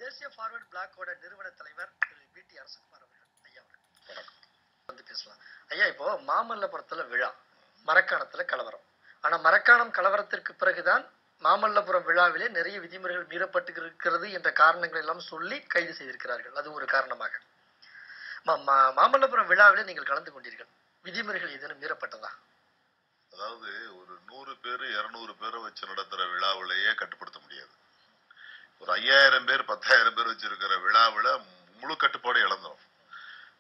தேசிய ஃபார்வர்ட் பிளாக்கோட நிறுவன தலைவர் திரு பிடி அரசகுமார் அவர்கள் ஐயா வந்து பேசலாம். ஐயா, இப்போ மாமல்லபுரத்துல விழா, மரக்காணத்துல கலவரம். ஆனா மரக்காணம் கலவரத்திற்கு பிறகுதான் மாமல்லபுரம் விழாவிலே நிறைய விதிமுறைகள் மீறப்பட்டு இருக்கிறது என்ற காரணங்கள் எல்லாம் சொல்லி கைது செய்திருக்கிறார்கள். அது ஒரு காரணமாக. மாமல்லபுரம் விழாவிலே நீங்கள் கலந்து கொண்டீர்கள். விதிமுறைகள் ஏதேனும் மீறப்பட்டதா? அதாவது ஒரு 100 பேர் 200 பேரை வச்சு நடத்துற விழாவிலேயே கட்டுப்படுத்த முடியாது. ஒரு 5000 பேர் 10,000 பேர் வச்சிருக்கிற விழாவில முழு கட்டுப்பாடு இழந்தோம்.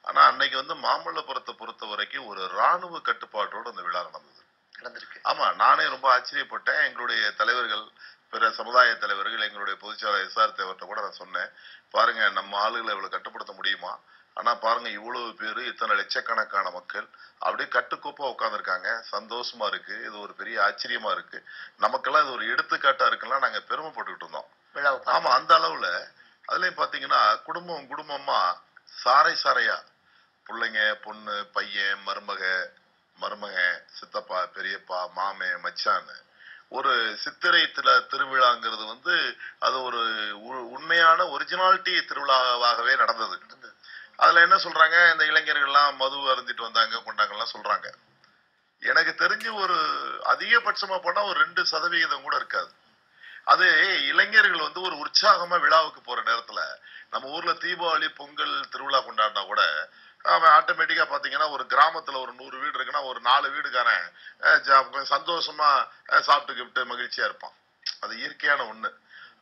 ஆனா அன்னைக்கு வந்து மாமல்லபுரத்தை பொறுத்த வரைக்கும் ஒரு ராணுவ கட்டுப்பாட்டோடு அந்த விழா நடந்திருக்கு. ஆமா, நானே ரொம்ப ஆச்சரியப்பட்டேன். எங்களுடைய தலைவர்கள், பிற சமுதாய தலைவர்கள், எங்களுடைய பொதுச்செயலாளர் எஸ்ஆர் தேவர்கிட்ட கூட நான் சொன்னேன், பாருங்க நம்ம ஆளுகளை இவ்வளவு கட்டுப்படுத்த முடியுமா? ஆனா பாருங்க, இவ்வளவு பேரு, இத்தனை லட்சக்கணக்கான மக்கள் அப்படியே கட்டுக்கோப்பா உட்காந்துருக்காங்க. சந்தோஷமா இருக்கு. இது ஒரு பெரிய ஆச்சரியமா இருக்கு. நமக்கெல்லாம் இது ஒரு எடுத்துக்காட்டா இருக்குல்லாம் நாங்க பெருமைப்பட்டுக்கிட்டு இருந்தோம். ஆமா, அந்த அளவுல அதுலயும் பாத்தீங்கன்னா குடும்பம் குடும்பமா சாரை சாரையா பிள்ளைங்க, பொண்ணு, பையன், மருமக, சித்தப்பா, பெரியப்பா, மாமே, மச்சான்னு ஒரு சித்திரை திருவிழாங்கிறது வந்து அது ஒரு உண்மையான ஒரிஜினாலிட்டி திருவிழாவாகவே நடந்தது. அதுல என்ன சொல்றாங்க, இந்த இளைஞர்கள் எல்லாம் மது அருந்திட்டு வந்தாங்க, கொண்டாங்கலாம் சொல்றாங்க. எனக்கு தெரிஞ்சு ஒரு அதிகபட்சமா போனா ஒரு 2% கூட இருக்காது. அது இளைஞர்கள் வந்து ஒரு உற்சாகமா விழாவுக்கு போற நேரத்துல, நம்ம ஊர்ல தீபாவளி, பொங்கல் திருவிழா கொண்டாடினா கூட அவன் ஆட்டோமேட்டிக்கா பாத்தீங்கன்னா ஒரு கிராமத்துல ஒரு 100 வீடு இருக்குன்னா ஒரு 4 வீடுக்காரன் சந்தோஷமா சாப்பிட்டுக்கிட்டு மகிழ்ச்சியா இருப்பான். அது இயற்கையான ஒண்ணு.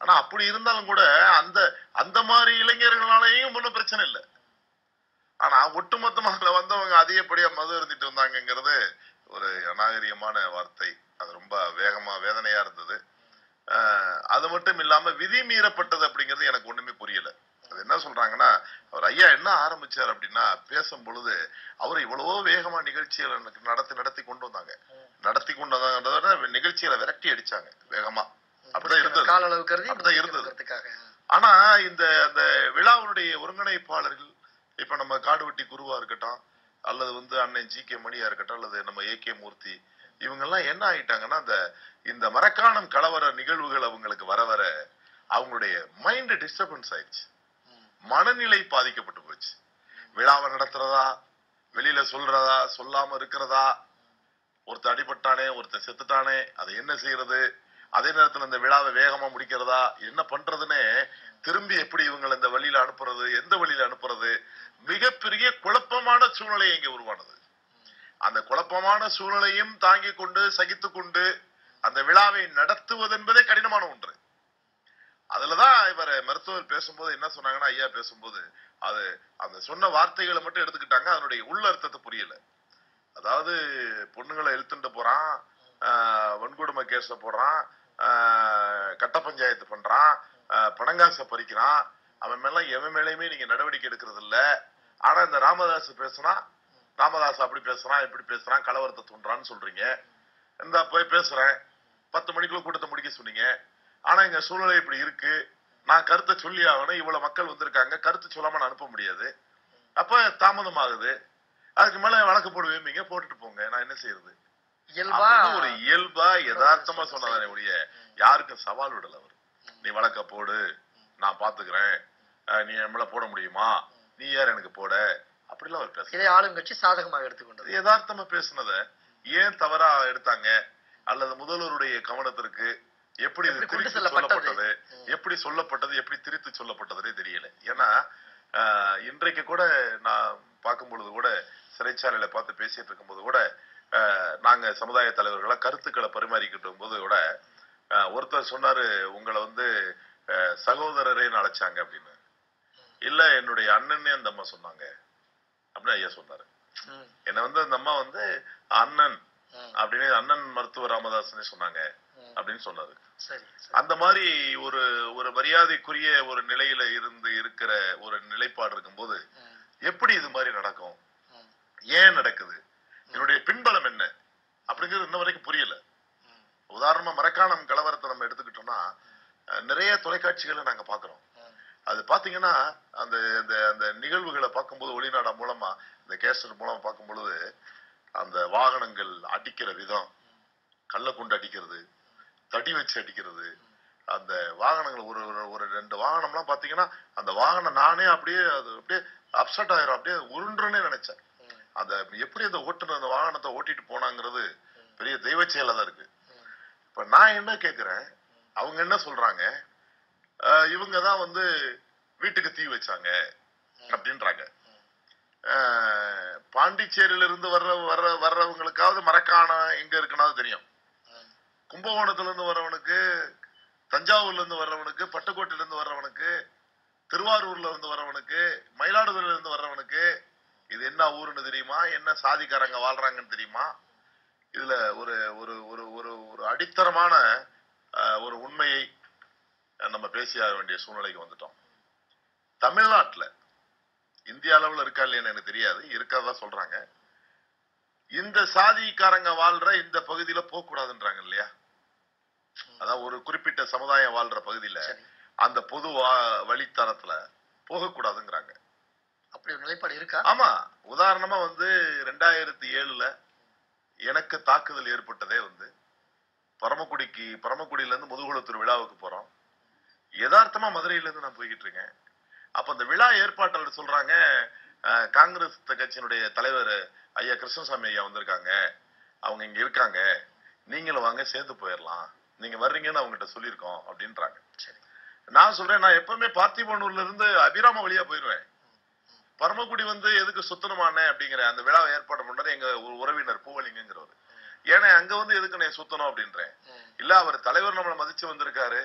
ஆனா அப்படி இருந்தாலும் கூட அந்த அந்த மாதிரி இளைஞர்களாலையும் ஒன்றும் பிரச்சனை இல்லை. ஆனா ஒட்டுமொத்தமாக வந்தவங்க அதிகப்படியா மது இருந்துட்டு வந்தாங்கிறது ஒரு அநாகரிகமான வார்த்தை. அது ரொம்ப வேதனையா இருந்தது. அது மட்டும் இல்லாம விதி மீறப்பட்டது அப்படிங்கிறது எனக்கு ஒண்ணுமே புரியல. அது என்ன சொல்றாங்கன்னா, அவர் ஐயா என்ன ஆரம்பிச்சார் அப்படின்னா, பேசும் பொழுது அவர் இவ்வளவோ வேகமா நிகழ்ச்சிகளை நடத்தி கொண்டு வந்தாங்க. நடத்தி கொண்டு வந்தாங்க, நிகழ்ச்சிகளை விரட்டி அடிச்சாங்க வேகமா. அப்படிதான் இருந்தது. ஆனா இந்த அந்த விழாவுடைய ஒருங்கிணைப்பாளர்கள், இப்ப நம்ம காடுவெட்டி குருவா இருக்கட்டும், அல்லது வந்து அண்ணன் ஜி.கே. மணியா இருக்கட்டும், அல்லது நம்ம ஏ.கே. மூர்த்தி, இவங்க எல்லாம் என்ன ஆயிட்டாங்கன்னா, இந்த மரக்காணம் கலவர நிகழ்வுகள் அவங்களுக்கு வர வர அவங்களுடைய மைண்ட் டிஸ்டர்பன்ஸ் ஆயிடுச்சு. மனநிலை பாதிக்கப்பட்டு போச்சு. விழாவை நடத்துறதா, வெளியில சொல்றதா, சொல்லாம இருக்கிறதா, ஒருத்தர் அடிபட்டானே, ஒருத்தர் செத்துட்டானே, அதை என்ன செய்யறது, அதே நேரத்துல இந்த விழாவை வேகமா முடிக்கிறதா, என்ன பண்றதுன்னு திரும்பி எப்படி இவங்களை இந்த வழியில அனுப்புறது, எந்த வழியில அனுப்புறது, மிகப்பெரிய குழப்பமான சூழ்நிலை இங்க உருவானது. அந்த குழப்பமான சூழ்நிலையும் தாங்கி கொண்டு சகித்து கொண்டு அந்த விழாவை நடத்துவது என்பதே கடினமான ஒன்று. அதுலதான் இவர் மருத்துவர் பேசும்போது என்ன சொன்னாங்கன்னா, ஐயா பேசும்போது அது அந்த சொன்ன வார்த்தைகளை மட்டும் எடுத்துக்கிட்டாங்க, அதனுடைய உள்ள அர்த்தத்தை புரியல. அதாவது பொண்ணுங்களை இழுத்துட்டு போறான், வன்கொடுமை கேஸ போடுறான், கட்ட பஞ்சாயத்து பண்றான், பணங்காசை பறிக்கிறான், அவன் மேல எவன் மேலேயுமே நீங்க நடவடிக்கை எடுக்கிறது இல்ல. ஆனா இந்த ராமதாஸ் பேசுனா, ராமதாஸ் அப்படி பேசுறான், இப்படி பேசுறான், கலவரத்தை தூண்டுறான்னு சொல்றீங்க. இந்த போய் பேசுறேன், 10 மணிக்குள்ள கூட்டத்தை முடிக்க சொன்னீங்க. ஆனா எங்க சூழ்நிலை இப்படி இருக்கு, நான் கருத்தை சொல்லி ஆகணும், இவ்வளவு மக்கள் வந்திருக்காங்க, கருத்து சொல்லாம நான் அனுப்ப முடியாது, அப்ப தாமதம் ஆகுது, அதுக்கு மேல வழக்கு போடுவீங்க, போட்டுட்டு போங்க, நான் என்ன செய்யறது? ஒரு இயல்பா யதார்த்தமா சொன்னதானே ஒழிய யாருக்கும் சவால் விடல. அவர் நீ வழக்க போடு, நான் பாத்துக்கிறேன், நீ நம்மள போட முடியுமா, நீ யார் எனக்கு போட, அப்படிலாம் அவர் பேச ஆளுங்கட்சி சாதகமாக எடுத்துக்கொண்டது. யதார்த்தமா பேசுனத ஏன் தவறா எடுத்தாங்க, அல்லது முதல்வருடைய கவனத்திற்கு எப்படி சொல்லப்பட்டது, எப்படி சொல்லப்பட்டது, எப்படி திரித்து சொல்லப்பட்டதுன்னே தெரியல. ஏன்னா இன்றைக்கு கூட நான் பார்க்கும் பொழுது கூட, சிறைச்சாலையில பார்த்து பேசிட்டு இருக்கும் போது கூட, நாங்க சமுதாய தலைவர்களா கருத்துக்களை பரிமாறிக்கிட்டு போது கூட ஒருத்தர் சொன்னாரு, உங்களை வந்து சகோதரரே அழைச்சாங்க அப்படின்னு. இல்ல, என்னுடைய அண்ணனே அந்த அம்மா சொன்னாங்க அப்படின்னு ஐயா சொன்னாரு. என்ன வந்து அந்த அம்மா வந்து அண்ணன் அப்படின்னு, அண்ணன் மருத்துவர் ராமதாஸ்னே சொன்னாங்க அப்படின்னு சொன்னாரு. அந்த மாதிரி ஒரு மரியாதைக்குரிய ஒரு நிலையில இருக்கிற ஒரு நிலைப்பாடு இருக்கும்போது எப்படி இது மாதிரி நடக்கும், ஏன் நடக்குது, என்னுடைய பின்பலம் என்ன அப்படிங்கிறது இன்ன வரைக்கும் புரியல. உதாரணமா மரக்காணம் கலவரத்தை நம்ம எடுத்துக்கிட்டோம்னா, நிறைய தொலைக்காட்சிகளை நாங்க பாக்குறோம். அது பாத்தீங்கன்னா அந்த அந்த நிகழ்வுகளை பார்க்கும்போது, ஒளிநாடா மூலமா, இந்த கேசட் மூலமா பார்க்கும் பொழுது, அந்த வாகனங்கள் அடிக்கிற விதம், கள்ள கொண்டு அடிக்கிறது, தடி வச்சு அடிக்கிறது, அந்த வாகனங்கள் ஒரு ஒரு 2 வாகனம்லாம் பாத்தீங்கன்னா அந்த வாகனம் நானே அப்படியே அது அப்படியே அப்செட் ஆயிரும், அப்படியே உருண்டுன்னு நினைச்சேன். அந்த எப்படி அந்த ஓட்டுநர் அந்த வாகனத்தை ஓட்டிட்டு போனாங்கிறது பெரிய தெய்வ செயலா தான் இருக்கு. இப்ப நான் என்ன கேக்குறேன், அவங்க என்ன சொல்றாங்க, இவங்கதான் வந்து வீட்டுக்கு தீ வச்சாங்க அப்படின்றாங்க. பாண்டிச்சேரியில இருந்து வர்றவங்களுக்காவது மரக்காணம் எங்க இருக்குன்னு தெரியும். கும்பகோணத்துல இருந்து வர்றவனுக்கு, தஞ்சாவூர்ல இருந்து வர்றவனுக்கு, பட்டுக்கோட்டையில இருந்து வர்றவனுக்கு, திருவாரூர்ல இருந்து வர்றவனுக்கு, மயிலாடுதுறையில இருந்து வர்றவனுக்கு இது என்ன ஊருன்னு தெரியுமா, என்ன சாதிக்காரங்க வாழ்றாங்கன்னு தெரியுமா? இதுல ஒரு ஒரு ஒரு ஒரு ஒரு அடித்தரமான ஒரு உண்மையை நம்ம பேசியாக வேண்டிய சூழ்நிலைக்கு வந்துட்டோம். தமிழ்நாட்டுல இந்திய அளவுல இருக்கா இல்லையான்னு எனக்கு தெரியாது, இருக்காதான் சொல்றாங்க. இந்த சாதிக்காரங்க வாழ்ற இந்த பகுதியில போக கூடாதுன்றாங்க இல்லையா? அதான் ஒரு குறிப்பிட்ட சமுதாயம் வாழ்ற பகுதியில அந்த பொது வழித்தரத்துல போகக்கூடாதுங்கிறாங்க. அப்படி ஒரு நிலைப்பாடு இருக்கா? ஆமா. உதாரணமா வந்து 2007 எனக்கு தாக்குதல் ஏற்பட்டதே வந்து பரமக்குடியில இருந்து முதுகுளத்தூர் விழாவுக்கு போறோம். யதார்த்தமா மதுரையில இருந்து நான் போய்கிட்டு இருக்கேன். அப்ப அந்த விழா ஏற்பாட்டாளர் சொல்றாங்க, காங்கிரஸ் கட்சியினுடைய தலைவர் ஐயா கிருஷ்ணசாமி ஐயா வந்திருக்காங்க, அவங்க இங்க இருக்காங்க, நீங்களும் வாங்க சேர்ந்து போயிடலாம், நீங்க வர்றீங்கன்னு அவங்ககிட்ட சொல்லியிருக்கோம் அப்படின்றாங்க. நான் சொல்றேன், நான் எப்பவுமே பார்த்திபனூர்ல இருந்து அபிராம வழியா போயிருவேன். பரமக்குடி வந்து எதுக்கு சுத்தணுமான அப்படிங்கிற அந்த விழாவை ஏற்பாடு பண்றது எங்க ஒரு உறவினர் பூவலிங்கிறவர். ஏன்னா அங்க வந்து எதுக்கு நான் சுத்தணும் அப்படின்றேன். இல்ல, அவர் தலைவர் நம்மளை மதிச்சு வந்திருக்காரு,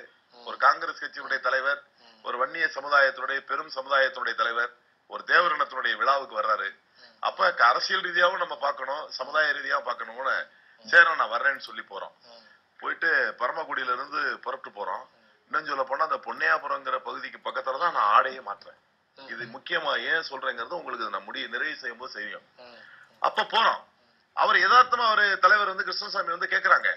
ஒரு காங்கிரஸ் கட்சியினுடைய தலைவர், ஒரு வன்னிய சமுதாயத்தினுடைய பெரும் சமுதாயத்தினுடைய தலைவர், ஒரு தேவரினத்தினுடைய விழாவுக்கு வர்றாரு. அப்ப அரசியல் ரீதியாவும் நம்ம பார்க்கணும், சமுதாய ரீதியாவும் பார்க்கணும்னு சரி நான் வர்றேன்னு சொல்லி போறோம். போயிட்டு பரமக்குடியில இருந்து புறப்பட்டு போறோம். இன்னும் சொல்ல போனா அந்த பொன்னையாபுரங்கிற பகுதிக்கு பக்கத்துலதான் நான் ஆடையே மாற்றேன். இது முக்கியமா ஏன் சொல்றேங்கிறது உங்களுக்கு நான் நிறைவு செய்யும் போது செய்யும். அப்ப போறோம். அவர் யதார்த்தமா அவரு தலைவர் வந்து கிருஷ்ணசாமி வந்து கேக்குறாங்க,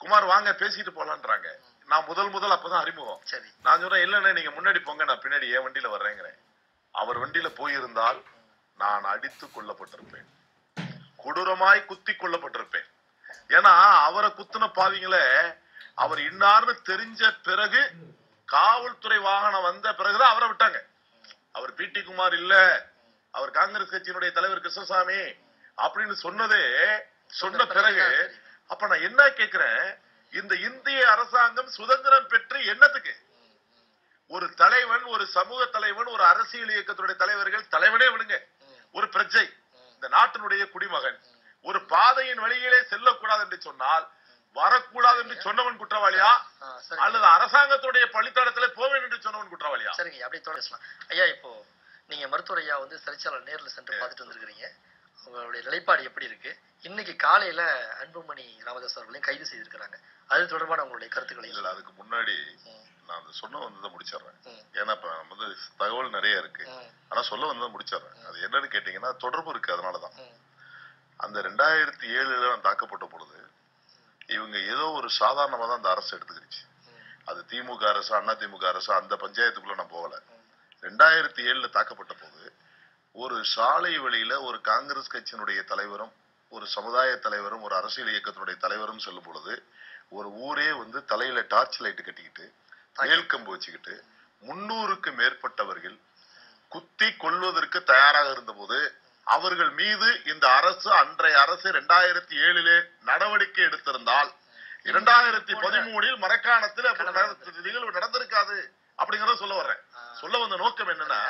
குமார் வாங்க பேசிட்டு போலான்றாங்க. நான் முதல் அப்பதான் அறிமுகம். நான் சொல்றேன், இல்லன்னு நீங்க முன்னாடி போங்க, நான் பின்னாடி என் வண்டியில வர்றேங்கிறேன். அவர் வண்டியில போயிருந்தால் நான் அடித்து கொல்லப்பட்டிருப்பேன், கொடூரமாய் குத்தி கொல்லப்பட்டிருப்பேன். ஏன்னா அவரை குத்துன பாவிங்கள அவர் இன்னார்னு தெரிஞ்ச பிறகு, காவல்துறை வாகனம் வந்த பிறகுதான் அவரை விட்டாங்க. அவர் பி டி குமார் இல்ல, அவர் காங்கிரஸ் கட்சியினுடைய தலைவர் கிருஷ்ணசாமி அப்படின்னு சொன்ன பிறகு அப்ப நான் என்ன கேக்குறேன், இந்த இந்திய அரசாங்கம் சுதந்திரம் பெற்று என்னத்துக்கு? ஒரு தலைவன், ஒரு சமூக தலைவன், ஒரு அரசியல் இயக்கத்துடைய தலைவர்கள், தலைவனே விடுங்க, ஒரு பிரஜை, இந்த நாட்டினுடைய குடிமகன் ஒரு பாதையின் வழியிலே செல்லக்கூடாது என்று சொன்னால் வரக்கூடாது என்று சொன்னவன் குற்றவாளியா, அல்லது அரசாங்கத்துடைய பள்ளித்தடத்திலே போவேன் என்று சொன்னவன் குற்றவாளியா? சரிங்க, அப்படி தொடரலாம். ஐயா, இப்போ நீங்க மருத்துவர் ஐயா வந்து சிறைச்சாலை நேர்ல சென்று பார்த்துட்டு வந்திருக்கிறீங்க. உங்களுடைய நிலைப்பாடு எப்படி இருக்கு? இன்னைக்கு காலையில அன்புமணி ராமதாஸ் அவர்களையும் கைது செய்திருக்கிறாங்க. அது தொடர்பான உங்களுடைய கருத்துக்களை. இல்ல, அதுக்கு முன்னாடி நான் அந்த சொன்ன வந்ததை முடிச்சிடுறேன். ஏன்னா இப்ப வந்து தகவல் நிறைய இருக்கு, ஆனா சொல்ல வந்ததை முடிச்சிடுறேன். அது என்னன்னு கேட்டீங்கன்னா தொடர்பு இருக்கு. அதனாலதான் அந்த 2007 நான் தாக்கப்பட்ட பொழுது இவங்க ஏதோ ஒரு சாதாரணமா தான் அந்த அரசு எடுத்துக்கிடுச்சு. அது திமுக அரசு, அண்ணா திமுக அரசு, அந்த பஞ்சாயத்துக்குள்ள நான் போகல. 2007 தாக்கப்பட்ட போது ஒரு சாலை வழியில ஒரு காங்கிரஸ் கட்சியினுடைய தலைவரும், ஒரு சமுதாய தலைவரும், ஒரு அரசியல் இயக்கத்தினுடைய தலைவரும் செல்லும் பொழுது ஒரு ஊரே வந்து தலையில டார்ச் லைட் கட்டிக்கிட்டு மேல்கம்பு வச்சுக்கிட்டு 300க்கு மேற்பட்டவர்கள் குத்தி கொள்வதற்கு தயாராக இருந்த போது அவர்கள் மீது இந்த அரசு, அன்றைய அரசு 2007 நடவடிக்கை எடுத்திருந்தால் 2013 மரக்காணத்தில் நிகழ்வு நடந்திருக்காது அப்படிங்கறத சொல்ல வர்றேன். சொல்ல வந்த நோக்கம் என்னன்னா,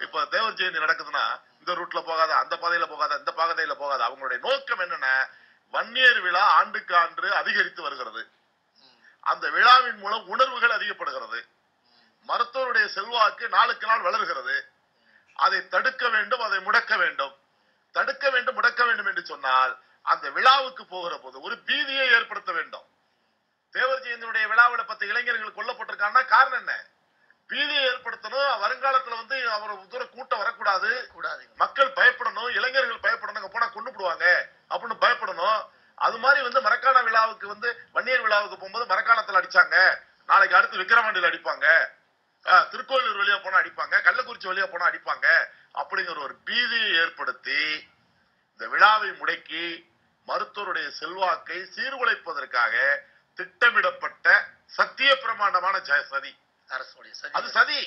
இப்ப தேவர் ஜெயந்தி நடக்குதுன்னா இந்த ரூட்ல போகாத, அந்த பாதையில போகாத, இந்த பாதையில போகாத. அவங்களுடைய நோக்கம் என்னன்னா, வன்னியர் விழா ஆண்டுக்கு ஆண்டு அதிகரித்து வருகிறது, அந்த விழாவின் மூலம் உணர்வுகள் அதிகப்படுகிறது, மருத்துவருடைய செல்வாக்கு நாளுக்கு நாள் வளர்கிறது. அதை தடுக்க வேண்டும், அதை முடக்க வேண்டும். தடுக்க வேண்டும், முடக்க வேண்டும் என்று சொன்னால் அந்த விழாவுக்கு போகிற போது ஒரு பீதியை ஏற்படுத்த வேண்டும். தேவர் ஜெயந்தியுடைய விழாவில 10 இளைஞர்கள் கொல்லப்பட்டிருக்காங்கன்னா காரணம் என்ன? பீதியை ஏற்படுத்தணும். வருங்காலத்துல வந்து அவர் தூர கூட்டம் வரக்கூடாது, மக்கள் பயப்படணும், இளைஞர்கள் பயப்படணும், போனா கொண்டு போடுவாங்க அப்படின்னு பயப்படணும். அது மாதிரி வந்து மரக்காண விழாவுக்கு வந்து வன்னியர் விழாவுக்கு போகும்போது மரக்காணத்துல அடிச்சாங்க, நாளைக்கு அடுத்து விக்கிரவாண்டியில் அடிப்பாங்க, திருக்கோயிலூர் வழியா போனா அடிப்பாங்க, கள்ளக்குறிச்சி வழியா போனா அடிப்பாங்க அப்படிங்கிற ஒரு பீதியை ஏற்படுத்தி இந்த விழாவை முடக்கி மருத்துவருடைய செல்வாக்கை சீர்குலைப்பதற்காக திட்டமிடப்பட்ட சத்திய பிரமாண்டமான சதி. அரசுடைய அது சதி.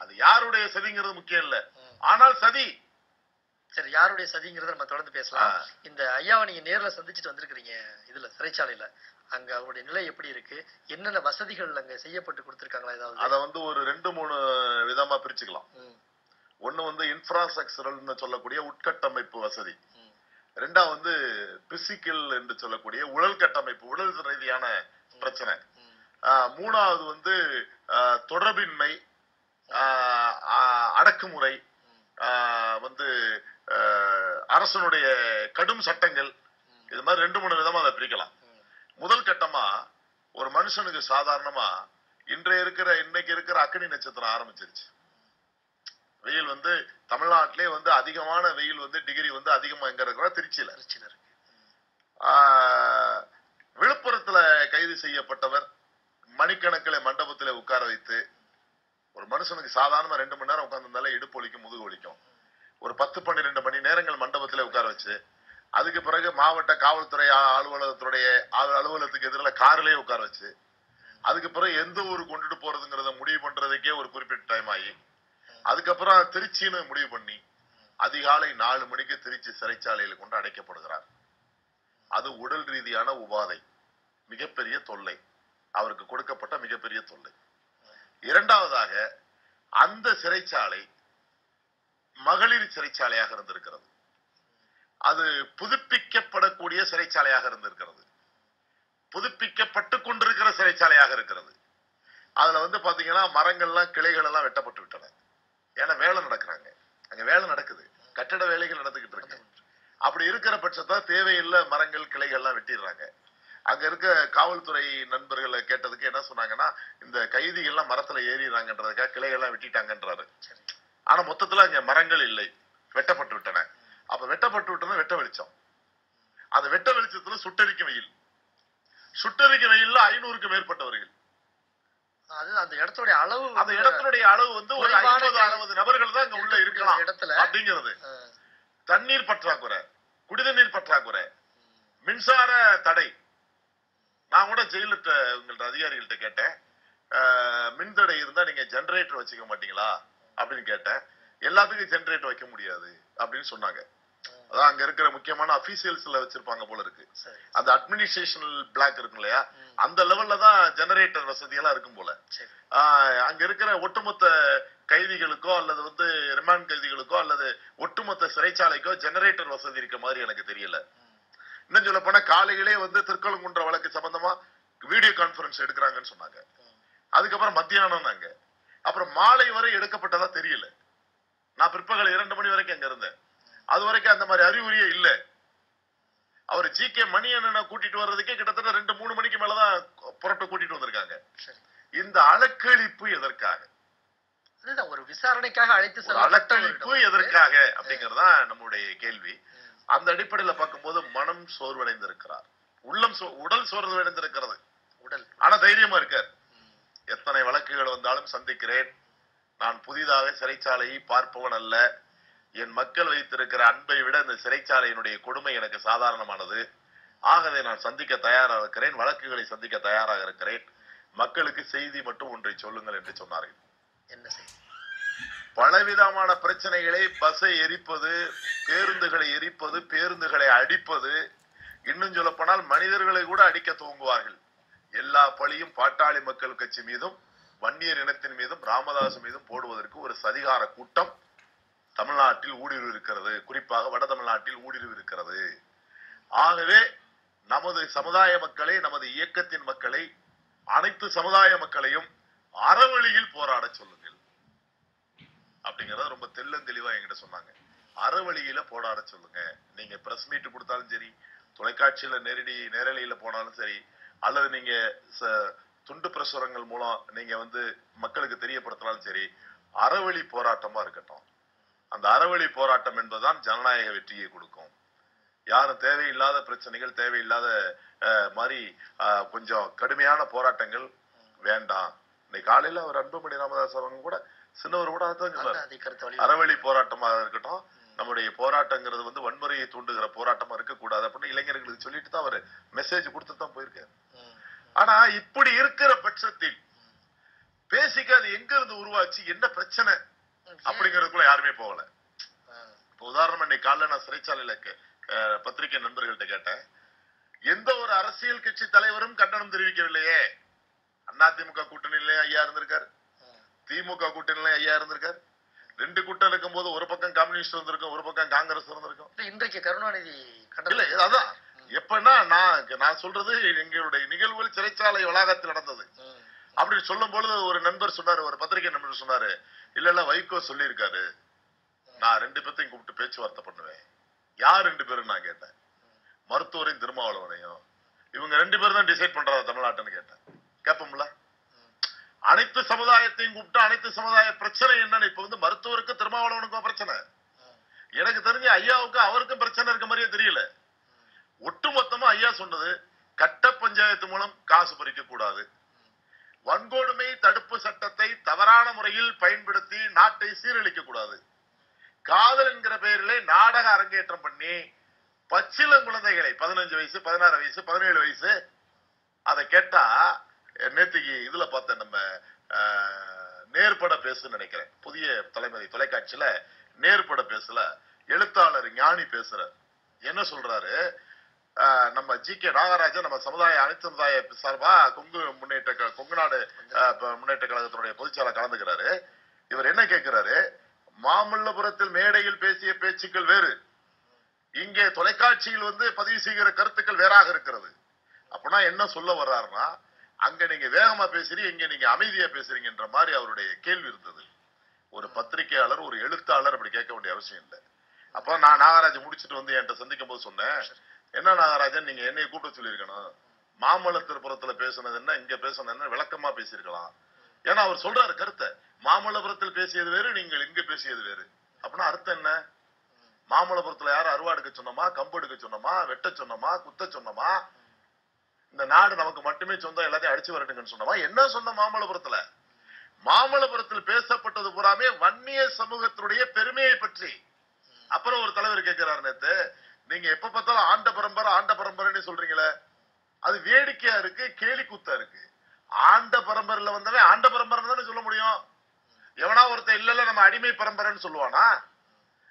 அது யாருடைய சதிங்கிறது முக்கியம் இல்ல, ஆனால் சதி. சரி, யாருடைய சதிங்கிறத நம்ம தொடர்ந்து பேசலாம். இந்த ஐயாவை நீங்க நேர்ல சந்திச்சுட்டு வந்திருக்கிறீங்க இதுல சிறைச்சாலையில, அங்க அவருடைய நிலை எப்படி இருக்கு, என்னென்ன வசதிகள் அங்க செய்யப்பட்டு கொடுத்திருக்காங்களா ஏதாவது? அத வந்து ஒரு 2-3 விதமா பிரிச்சுக்கலாம். ஒண்ணு வந்து இன்ஃப்ராஸ்ட்ரக்சரல்னு சொல்லக்கூடிய உட்கட்டமைப்பு வசதி. ரெண்டா வந்து பிசிக்கல் என்று சொல்லக்கூடிய உடல் கட்டமைப்பு, உடல் ரீதியான பிரச்சனை. மூணாவது வந்து தொடர்பின்மை, அடக்குமுறை, வந்து அரசனுடைய கடும் சட்டங்கள். இது மாதிரி 2-3 விதமா அதை பிரிக்கலாம். முதல் கட்டமா ஒரு மனுஷனுக்கு சாதாரணமா இன்னைக்கு இருக்கிற அக்னி நட்சத்திரம் ஆரம்பிச்சிருச்சு. வெயில் வந்து தமிழ்நாட்டிலே வந்து அதிகமான வெயில் வந்து டிகிரி வந்து அதிகமா எங்க இருக்கிற திருச்சியில. விழுப்புரத்துல கைது செய்யப்பட்டவர் மணிக்கணக்கில் மண்டபத்தில் உட்கார வைத்து, ஒரு மனுஷனுக்கு சாதாரணமா 2 மணி நேரம் உட்கார்ந்தாலே இடுப்பு வலிக்கும், முதுகு வலிக்கும். ஒரு 10-12 மணி நேரங்கள் மண்டபத்தில் உட்கார வச்சு, அதுக்கு பிறகு மாவட்ட காவல்துறை அலுவலகத்துக்கு எதிரில் காரிலேயே உட்கார வச்சு, அதுக்கு பிறகு எந்த ஊர் கொண்டுட்டு போறதுங்கிறத முடிவு பண்றதுக்கே ஒரு குறிப்பிட்ட டைம் ஆகி, அதுக்கப்புறம் திருச்சின்னு முடிவு பண்ணி அதிகாலை 4 மணிக்கு திருச்சி சிறைச்சாலையில் கொண்டு அடைக்கப்படுகிறார். அது உடல் ரீதியான உபாதை, மிகப்பெரிய தொல்லை, அவருக்கு கொடுக்கப்பட்ட மிகப்பெரிய தொல்லை. இரண்டாவதாக அந்த சிறைச்சாலை மகளிர் சிறைச்சாலையாக இருந்திருக்கிறது. அது புதுப்பிக்கப்படக்கூடிய சிறைச்சாலையாக இருந்திருக்கிறது, புதுப்பிக்கப்பட்டு கொண்டிருக்கிற சிறைச்சாலையாக இருக்கிறது. அதுல வந்து பாத்தீங்கன்னா மரங்கள்லாம் கிளைகள் எல்லாம் வெட்டப்பட்டு விட்டன. ஏன்னா வேலை நடக்கிறாங்க, அங்க வேலை நடக்குது, கட்டட வேலைகள் நடந்துகிட்டு இருக்கு. அப்படி இருக்கிற பட்சத்தை தேவையில்லை மரங்கள் கிளைகள் எல்லாம் வெட்டிடுறாங்க. அங்க இருக்க காவல்துறை நண்பர்களை கேட்டதுக்கு என்ன சொன்னாங்கன்னா, இந்த கைதிகள்லாம் மரத்துல ஏறிடுறாங்கன்றதுக்காக கிளைகள்லாம் வெட்டிட்டாங்கன்றாரு. ஆனா மொத்தத்துல அங்க மரங்கள் இல்லை, வெட்டப்பட்டு விட்டன. அப்ப வெட்டப்பட்டு விட்டன வெட்ட வெளிச்சம். அந்த வெட்ட வெளிச்சத்துல சுட்டரிக்கும் வெயில், சுட்டரிக்கும் வெயில்ல 500க்கு மேற்பட்டவர்கள். அந்த இடத்துடைய அளவு வந்து ஒரு 50-60 நபர்கள் தான் அங்க உள்ள இருக்கலாம் அப்படிங்கிறது. தண்ணீர் பற்றாக்குறை, குடிதண்ணீர் பற்றாக்குறை, மின்சார தடை. நான் கூட ஜெயிலுக்கு உங்கள்ட்ட அதிகாரிகள்ட்ட கேட்டேன், மின்தடை இருந்தா நீங்க ஜெனரேட்டர் வச்சுக்க மாட்டீங்களா அப்படின்னு கேட்டேன். எல்லாத்துக்கும் ஜெனரேட்டர் வைக்க முடியாது அப்படின்னு சொன்னாங்க. அதான் அங்க இருக்கிற முக்கியமான அபிஷியல்ஸ்ல வச்சிருப்பாங்க போல இருக்கு. அந்த அட்மினிஸ்ட்ரேஷனல் பிளாக் இருக்கும் இல்லையா, அந்த லெவல்ல தான் ஜெனரேட்டர் வசதி எல்லாம் இருக்கும் போல. அங்க இருக்கிற ஒட்டுமொத்த கைதிகளுக்கோ அல்லது வந்து ரிமாண்ட் கைதிகளுக்கோ அல்லது ஒட்டுமொத்த சிறைச்சாலைக்கோ ஜெனரேட்டர் வசதி இருக்க மாதிரி எனக்கு தெரியல. இன்னும் சொல்ல போனா காலையிலே வந்து திருக்கழுங்குன்ற வழக்கு சம்பந்தமா வீடியோ கான்பரன்ஸ் எடுக்கிறாங்கன்னு சொன்னாங்க. அதுக்கப்புறம் மத்தியானம் நாங்க, அப்புறம் மாலை வரை எடுக்கப்பட்டதா தெரியல. நான் பிற்பகல் 2 மணி வரைக்கும் அங்க இருந்தேன். அது வரைக்கும் அந்த மாதிரி அறிகுறியே இல்ல. அவர் GK மணியண்ணனை கூட்டிட்டு வர்றதுக்கே கிட்டத்தட்ட 2-3 மணிக்கு மேலதான் புறப்பட்டு கூட்டிட்டு வந்திருக்காங்க. இந்த அலக்களிப்பு எதற்காக? ஒரு விசாரணைக்காக அழைத்து அலக்களிப்பு எதற்காக அப்படிங்கறதா நம்முடைய கேள்வி. அந்த அடிப்படையில பார்க்கும்போது மனம் சோர்வடைந்திருக்கிறார், உடல் சோர்வடைந்திருக்கிறது. ஆனா தைரியமா இருக்கார். எத்தனை வழக்குகள் வந்தாலும் சந்திக்கிறேன், நான் புதிதாக சிறைச்சாலையை பார்ப்பவன் அல்ல, என் மக்கள் வைத்திருக்கிற அன்பை விட இந்த சிறைச்சாலையினுடைய கொடுமை எனக்கு சாதாரணமானது. ஆகவே நான் சந்திக்க தயாராக இருக்கிறேன், வழக்குகளை சந்திக்க தயாராக இருக்கிறேன். மக்களுக்கு செய்தி மட்டும் ஒன்றை சொல்லுங்கள் என்று சொன்னார்கள். என்ன செய்தி? பலவிதமான பிரச்சனைகளை, பஸ்ஸை எரிப்பது, பேருந்துகளை எரிப்பது, பேருந்துகளை அடிப்பது, இன்னும் சொல்ல போனால் மனிதர்களை கூட அடிக்க துவங்குவார்கள். எல்லா பழியும் பாட்டாளி மக்கள் கட்சி மீதும் வன்னியர் இனத்தின் மீதும் ராமதாஸ் மீதும் போடுவதற்கு ஒரு சதிகார கூட்டம் தமிழ்நாட்டில் ஊடுருவி இருக்கிறது, குறிப்பாக வட தமிழ்நாட்டில் ஊடுருவி இருக்கிறது. ஆகவே நமது சமுதாய மக்களை, நமது இயக்கத்தின் மக்களை, அனைத்து சமுதாய மக்களையும் அறவழியில் போராட சொல்லுங்கள் அப்படிங்கறத ரொம்ப தெளிவா என்கிட்ட சொன்னாங்க. அறவழியில போராட சொல்லுங்க. நீங்க பிரஸ் மீட் கொடுத்தாலும் சரி, தொலைக்காட்சியில நேரலையில போனாலும் சரி, அல்லது நீங்க துண்டு பிரசுரங்கள் மூலம் நீங்க வந்து மக்களுக்கு தெரியப்படுத்தினாலும் சரி, அறவழி போராட்டமா இருக்கட்டும். அந்த அறவழி போராட்டம் என்பதுதான் ஜனநாயக வெற்றியை கொடுக்கும். யாரும் தேவையில்லாத பிரச்சனைகள், தேவையில்லாத மாதிரி கொஞ்சம் கடுமையான போராட்டங்கள் வேண்டாம். இன்னைக்கு காலையில அவர் அன்புமணி ராமதாஸ் அவங்க கூட சின்னவர் கூட அறவழி போராட்டமாக இருக்கட்டும், நம்முடைய போராட்டங்கிறது வந்து வன்முறையை தூண்டுகிற போராட்டமா இருக்கக்கூடாது அப்படின்னு இளைஞர்களுக்கு சொல்லிட்டு தான் அவர் மெசேஜ் கொடுத்து தான் போயிருக்காரு. ஆனா இப்படி இருக்கிற பட்சத்தில் பேசிக்க அது எங்க இருந்து உருவாச்சு, என்ன பிரச்சனை அப்படிங்கறதுக்குள்ள யாருமே போகல. இப்ப உதாரணமா இன்னைக்கு காலைல நான் சிறைச்சாலையில பத்திரிகை நண்பர்கள்ட்ட கேட்டேன், எந்த ஒரு அரசியல் கட்சி தலைவரும் கண்டனம் தெரிவிக்கவில்லையே. அதிமுக கூட்டணியிலே ஐயா இருந்திருக்காரு, திமுக கூட்டணியில ஐயா இருந்திருக்காரு. 2 கூட்டம் இருக்கும் போது ஒரு பக்கம் கம்யூனிஸ்ட் இருந்திருக்கும், ஒரு பக்கம் காங்கிரஸ் இருந்திருக்கும். இன்றைக்கு கருணாநிதி இல்ல அதான் எப்பன்னா நான் சொல்றது எங்களுடைய நிகழ்வுகள் சிறைச்சாலை வளாகத்தில் நடந்தது. அப்படி சொல்லும் பொழுது ஒரு நண்பர் சொன்னாரு, ஒரு பத்திரிகை நண்பர் சொன்னாரு, இல்ல வைகோ சொல்லி இருக்காரு, நான் 2 பேர்த்தையும் கூப்பிட்டு பேச்சுவார்த்தை பண்ணுவேன். யார் 2 பேரும் நான் கேட்டேன். மருத்துவரையும் திருமாவளவனையும். இவங்க 2 பேரும் தான் டிசைட் பண்றாரு தமிழ்நாட்டுன்னு கேட்டேன். கேட்போம்ல, அனைத்து சமுதாயத்தையும் கூப்பிட்டு அனைத்து சமுதாய பிரச்சனை என்னன்னு இப்ப மருத்துவருக்கு திருமாவளவனுக்கும் பிரச்சனை. எனக்கு தெரிஞ்ச ஐயாவுக்கு அவருக்கும் பிரச்சனை இருக்க மாதிரியே தெரியல. ஒட்டுமொத்தமா ஐயா சொன்னது, கட்ட பஞ்சாயத்து மூலம் காசு பறிக்க கூடாது, வன்கொடுமை தடுப்பு சட்டத்தை தவறான முறையில் பயன்படுத்தி நாட்டை சீரழிக்க கூடாது, காதல் என்கிற பெயரிலே நாடக அரங்கேற்றம் பண்ணி பச்சிளம் குழந்தைகளை 15 வயசு 16 வயசு 17 வயசு, அதை கேட்டா நேத்திக்கு இதுல பார்த்த நம்ம நேர்பட பேசு நினைக்கிறேன், புதிய தலைமுறை தொலைக்காட்சியில நேர்பட பேசல எழுத்தாளர் ஞானி பேசுற என்ன சொல்றாரு, நம்ம ஜி.கே. நாகராஜன் நம்ம அனைத்து சமுதாய சார்பா கொங்கு நாடு முன்னேற்ற கழகத்தினுடைய பொதுச்செயலாளர் கலந்துக்கிறாரு. இவர் என்ன கேட்கிறாரு, மாமல்லபுரத்தில் மேடையில் பேசிய பேச்சுக்கள் வேறு, இங்கே தொலைக்காட்சியில் பதிவு செய்கிற கருத்துக்கள் வேறாக இருக்கிறது. அப்படின்னா என்ன சொல்ல வர்றாருன்னா, அங்க நீங்க வேகமா பேசுறீங்க, இங்க நீங்க அமைதியா பேசுறீங்கன்ற மாதிரி அவருடைய கேள்வி இருந்தது. ஒரு பத்திரிகையாளர் ஒரு எழுத்தாளர் அப்படி கேட்க வேண்டிய அவசியம் இல்லை. அப்ப நான் நாகராஜன் முடிச்சுட்டு என்கிட்ட சந்திக்கும் போது சொன்னேன், என்ன நாகராஜன் நீங்க என்னைய கூப்பிட்டு சொல்லியிருக்கணும், மாமல்லபுரத்துல பேசுனது என்ன இங்க பேசுனது என்ன விளக்கமா பேசியிருக்கலாம். ஏன்னா அவர் சொல்றாரு கருத்தை, மாமல்லபுரத்தில் பேசியது வேறு, நீங்கள் இங்க பேசியது வேறு. அப்படின்னா அர்த்தம் என்ன, மாமல்லபுரத்துல யாரும் அருவா எடுக்க சொன்னோமா, கம்பு எடுக்க சொன்னோமா, வெட்ட சொன்னோமா, குத்த சொன்னோமா, இந்த நாடு நமக்கு மட்டுமே சொந்தம் எல்லாத்தையும் அடிச்சு வரட்டுங்கன்னு சொன்னோமா, என்ன சொன்ன மாமல்லபுரத்துல? மாமல்லபுரத்தில் பேசப்பட்டது பூராமே வன்னிய சமூகத்தினுடைய பெருமையை பற்றி. அப்புறம் ஒரு தலைவர் கேட்கிறார் நேத்து, நீங்க எப்ப பார்த்தாலும் ஆண்ட பரம்பரைன்னு சொல்றீங்களே, அது வேடிக்கையா இருக்கு, கேலி கூத்தா இருக்கு. ஆண்ட பரம்பரையில வந்தவன் ஆண்ட பரம்பரை தானே சொல்ல முடியும். எவனா ஒருத்தர் இல்ல நம்ம அடிமை பரம்பரைன்னு சொல்லுவானா?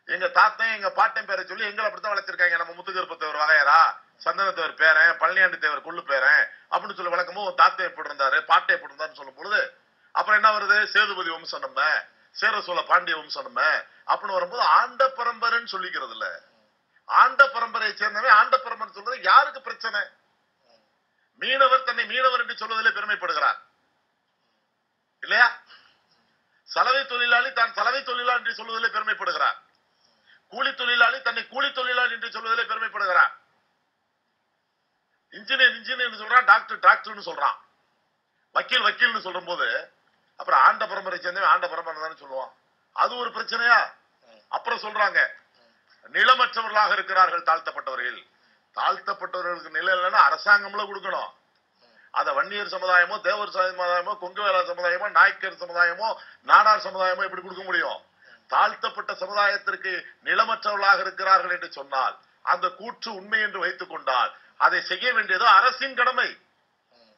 எங்க தாத்தன் எங்க பாட்டன் பேரை சொல்லி எங்களை அப்படித்தான் வளர்த்திருக்காங்க. நம்ம முத்துக்கருப்பத்தேவர் வகையரா, சந்தனத்தேவர் பேரன், பழனியாண்டி தேவர் கொள்ளு பேரன் அப்படின்னு சொல்லி வழக்கமும் தாத்தை எப்படி இருந்தாரு பாட்டை எப்படி இருந்தாருன்னு சொல்லும் பொழுது அப்புறம் என்ன வருது, சேதுபதி வம்சம் நம்ம, சேர சோழ பாண்டிய வம்சம் நம்ம அப்படின்னு வரும்போது ஆண்ட பரம்பரைன்னு சொல்லிக்கிறது இல்ல. ஆண்ட பரம்பரையை சேர்ந்தவன் ஆண்ட பரம்பரை சொல்றது யாருக்கு பிரச்சனை? மீனவர் தன்னை மீனவர் என்று சொல்வதிலே பெருமைப்படுகிறார் இல்லையா? சலவை தொழிலாளி தான் சலவை தொழிலாளி என்று சொல்வதிலே பெருமைப்படுகிறார். கூலி தொழிலாளி தன்னை கூலி தொழிலாளி என்று சொல்வதிலே பெருமைப்படுகிறார். இன்ஜினியர் சொல்றான், டாக்டர் சொல்றான், வக்கீல் சொல்லும் போது அப்புறம் ஆண்ட பரம்பரை சேர்ந்தவன் ஆண்ட பரம்பரை தானே சொல்லுவான். அது ஒரு பிரச்சனையா? அப்புறம் சொல்றாங்க, நிலமற்றவர்களாக இருக்கிறார்கள் தாழ்த்தப்பட்டவர்களுக்கு நிலம் இல்லைன்னா அரசாங்கம்ல கொடுக்கணும். அத வன்னியர் சமுதாயமோ, தேவர் சமுதாயமோ, கொங்கு வேளா சமுதாயமோ, நாய்க்கர் சமுதாயமோ, நாடார் சமுதாயமோ எப்படி கொடுக்க முடியும்? தாழ்த்தப்பட்ட சமுதாயத்திற்கு நிலமற்றவர்களாக இருக்கிறார்கள் என்று சொன்னால், அந்த கூற்று உண்மை என்று வைத்துக் கொண்டால் அதை செய்ய வேண்டியதோ அரசின் கடமை,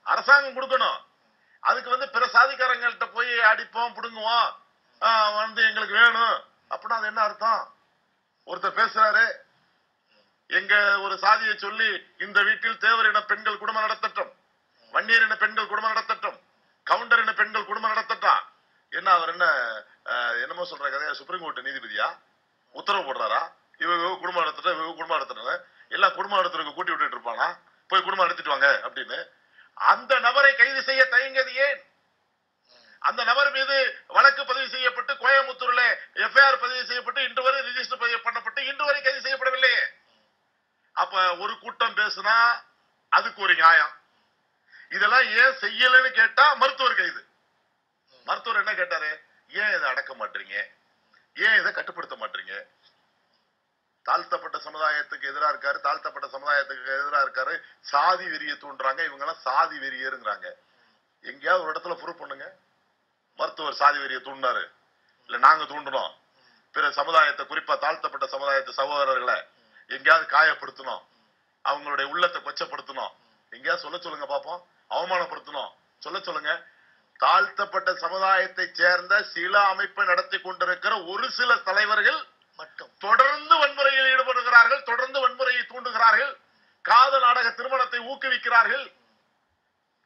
அரசாங்கம் கொடுக்கணும். அதுக்கு பிற சாதிக்காரங்கள்ட்ட போய் அடிப்போம் புடுங்குவோம் எங்களுக்கு வேணும் அப்படின்னா அது என்ன அர்த்தம்? ஒருத்தர் பேசுறாரு, எங்க ஒரு சாதியை சொல்லி இந்த வீட்டில் தேவர் இன பெண்கள் குடும்பம் நடத்தட்டும், வன்னியர் இன பெண்கள் குடும்பம் நடத்தட்டும், கவுண்டர் இன பெண்கள் குடும்பம் நடத்தட்டும். என்ன அவர் என்னமோ சொல்ற கதையா, சுப்ரீம் கோர்ட் நீதிபதியா உத்தரவு போடுறாரா? இவங்க குடும்பம் நடத்திட்டு இவங்க குடும்பம் நடத்துறாங்க, எல்லா குடும்பம் நடத்துறதுக்கு கூட்டி விட்டுட்டு இருப்பானா, போய் குடும்பம் நடத்திட்டு வாங்க அப்படின்னு. அந்த நபரை கைது செய்ய தயங்கியது ஏன்? அந்த நபர் மீது வழக்கு பதிவு செய்யப்பட்டு கோயம்புத்தூர்ல எஃப்ஐஆர் பதிவு செய்யப்பட்டு இன்று வரை ரிஜிஸ்டர் பண்ணப்பட்டு இன்று வரை கைது செய்யப்படவில்லை. அப்ப ஒரு கூட்டம் பேசுனா அதுக்கு ஒரு நியாயம். இதெல்லாம் ஏன் செய்யலன்னு கேட்டா மருத்துவர் கைது. மருத்துவர் என்ன கேட்டாரு, ஏன் இதை அடக்க மாட்டீங்க, ஏன் இதை கட்டுப்படுத்த மாட்டீங்க? தாழ்த்தப்பட்ட சமுதாயத்துக்கு எதிராக இருக்காரு, தாழ்த்தப்பட்ட சமுதாயத்துக்கு எதிராக இருக்காரு, சாதி வெறியை தூண்டுறாங்க, இவங்க எல்லாம் சாதி வெறியருங்கிறாங்க. எங்கேயாவது ஒரு இடத்துல ப்ரூவ் பண்ணுங்க, மருத்துவர் சாதி வெறியை தூண்டினாரு, இல்ல நாங்க தூண்டணும், பிற சமுதாயத்தை குறிப்பா தாழ்த்தப்பட்ட சமுதாயத்தை சகோதரர்களை எங்கேயாவது காயப்படுத்தணும், அவங்களுடைய உள்ளத்தை கொச்சப்படுத்தணும், எங்கேயாவது சொல்லுங்க பாப்போம். அவமானப்படுத்தணும்? சொல்லுங்க. தாழ்த்தப்பட்ட சமுதாயத்தை சேர்ந்த சில அமைப்பை நடத்தி கொண்டிருக்கிற ஒரு சில தலைவர்கள் மட்டும் தொடர்ந்து வன்முறையில் ஈடுபடுகிறார்கள், தொடர்ந்து வன்முறையை தூண்டுகிறார்கள், காதல் நாடக திருமணத்தை ஊக்குவிக்கிறார்கள்.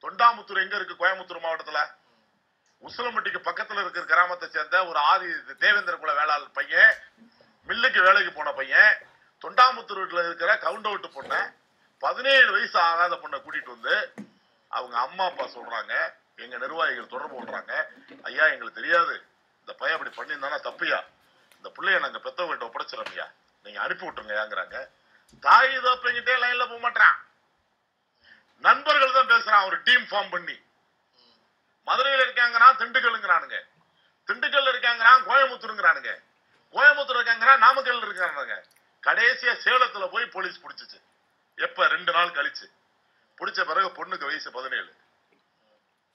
தொண்டாமுத்தூர் எங்க இருக்கு? கோயம்புத்தூர் மாவட்டத்துல உசிலம்பட்டிக்கு பக்கத்துல இருக்கிற கிராமத்தை சேர்ந்த ஒரு ஆதி தேவேந்திர குல வேளாளர் பையன், மில்லுக்கு வேலைக்கு போன பையன், தொண்டாமுத்தூர் வீட்டுல இருக்கிற கவுண்ட் அவுட் பொண்ண, 17 வயசு ஆகாத பொண்ணை கூட்டிட்டு வந்து அவங்க அம்மா அப்பா சொல்றாங்க, எங்க நிர்வாகிகள் தொடர்பு கொள்றாங்க, ஐயா எங்களுக்கு தெரியாது, இந்த பையன் அப்படி பண்ணியிருந்தானா தப்பியா, இந்த பிள்ளைய நாங்க பெத்தவங்கிட்ட ஒப்படைச்சிடமையா, நீங்க அனுப்பி விட்டுருங்கயாங்கிறாங்க. தாய் தோப்பிங்கிட்டே லைன்ல போக மாட்டான், நண்பர்கள் தான் பேசுறான். ஒரு டீம் ஃபார்ம் பண்ணி மதுரையில் இருக்காங்கிறான், திண்டுக்கல்ங்கிறானுங்க, திண்டுக்கல்ல இருக்காங்கிறான், கோயம்புத்தூருங்கிறானுங்க, கோயம்புத்தூர் இருக்காங்கிறான், நாமக்கல் இருக்கானுங்க. கடைசியா சேலத்துல போய் போலீஸ் பிடிச்சிச்சு. எப்ப? 2 நாள் கழிச்சு பிடிச்ச பிறகு பொண்ணுக்கு வயசு 17,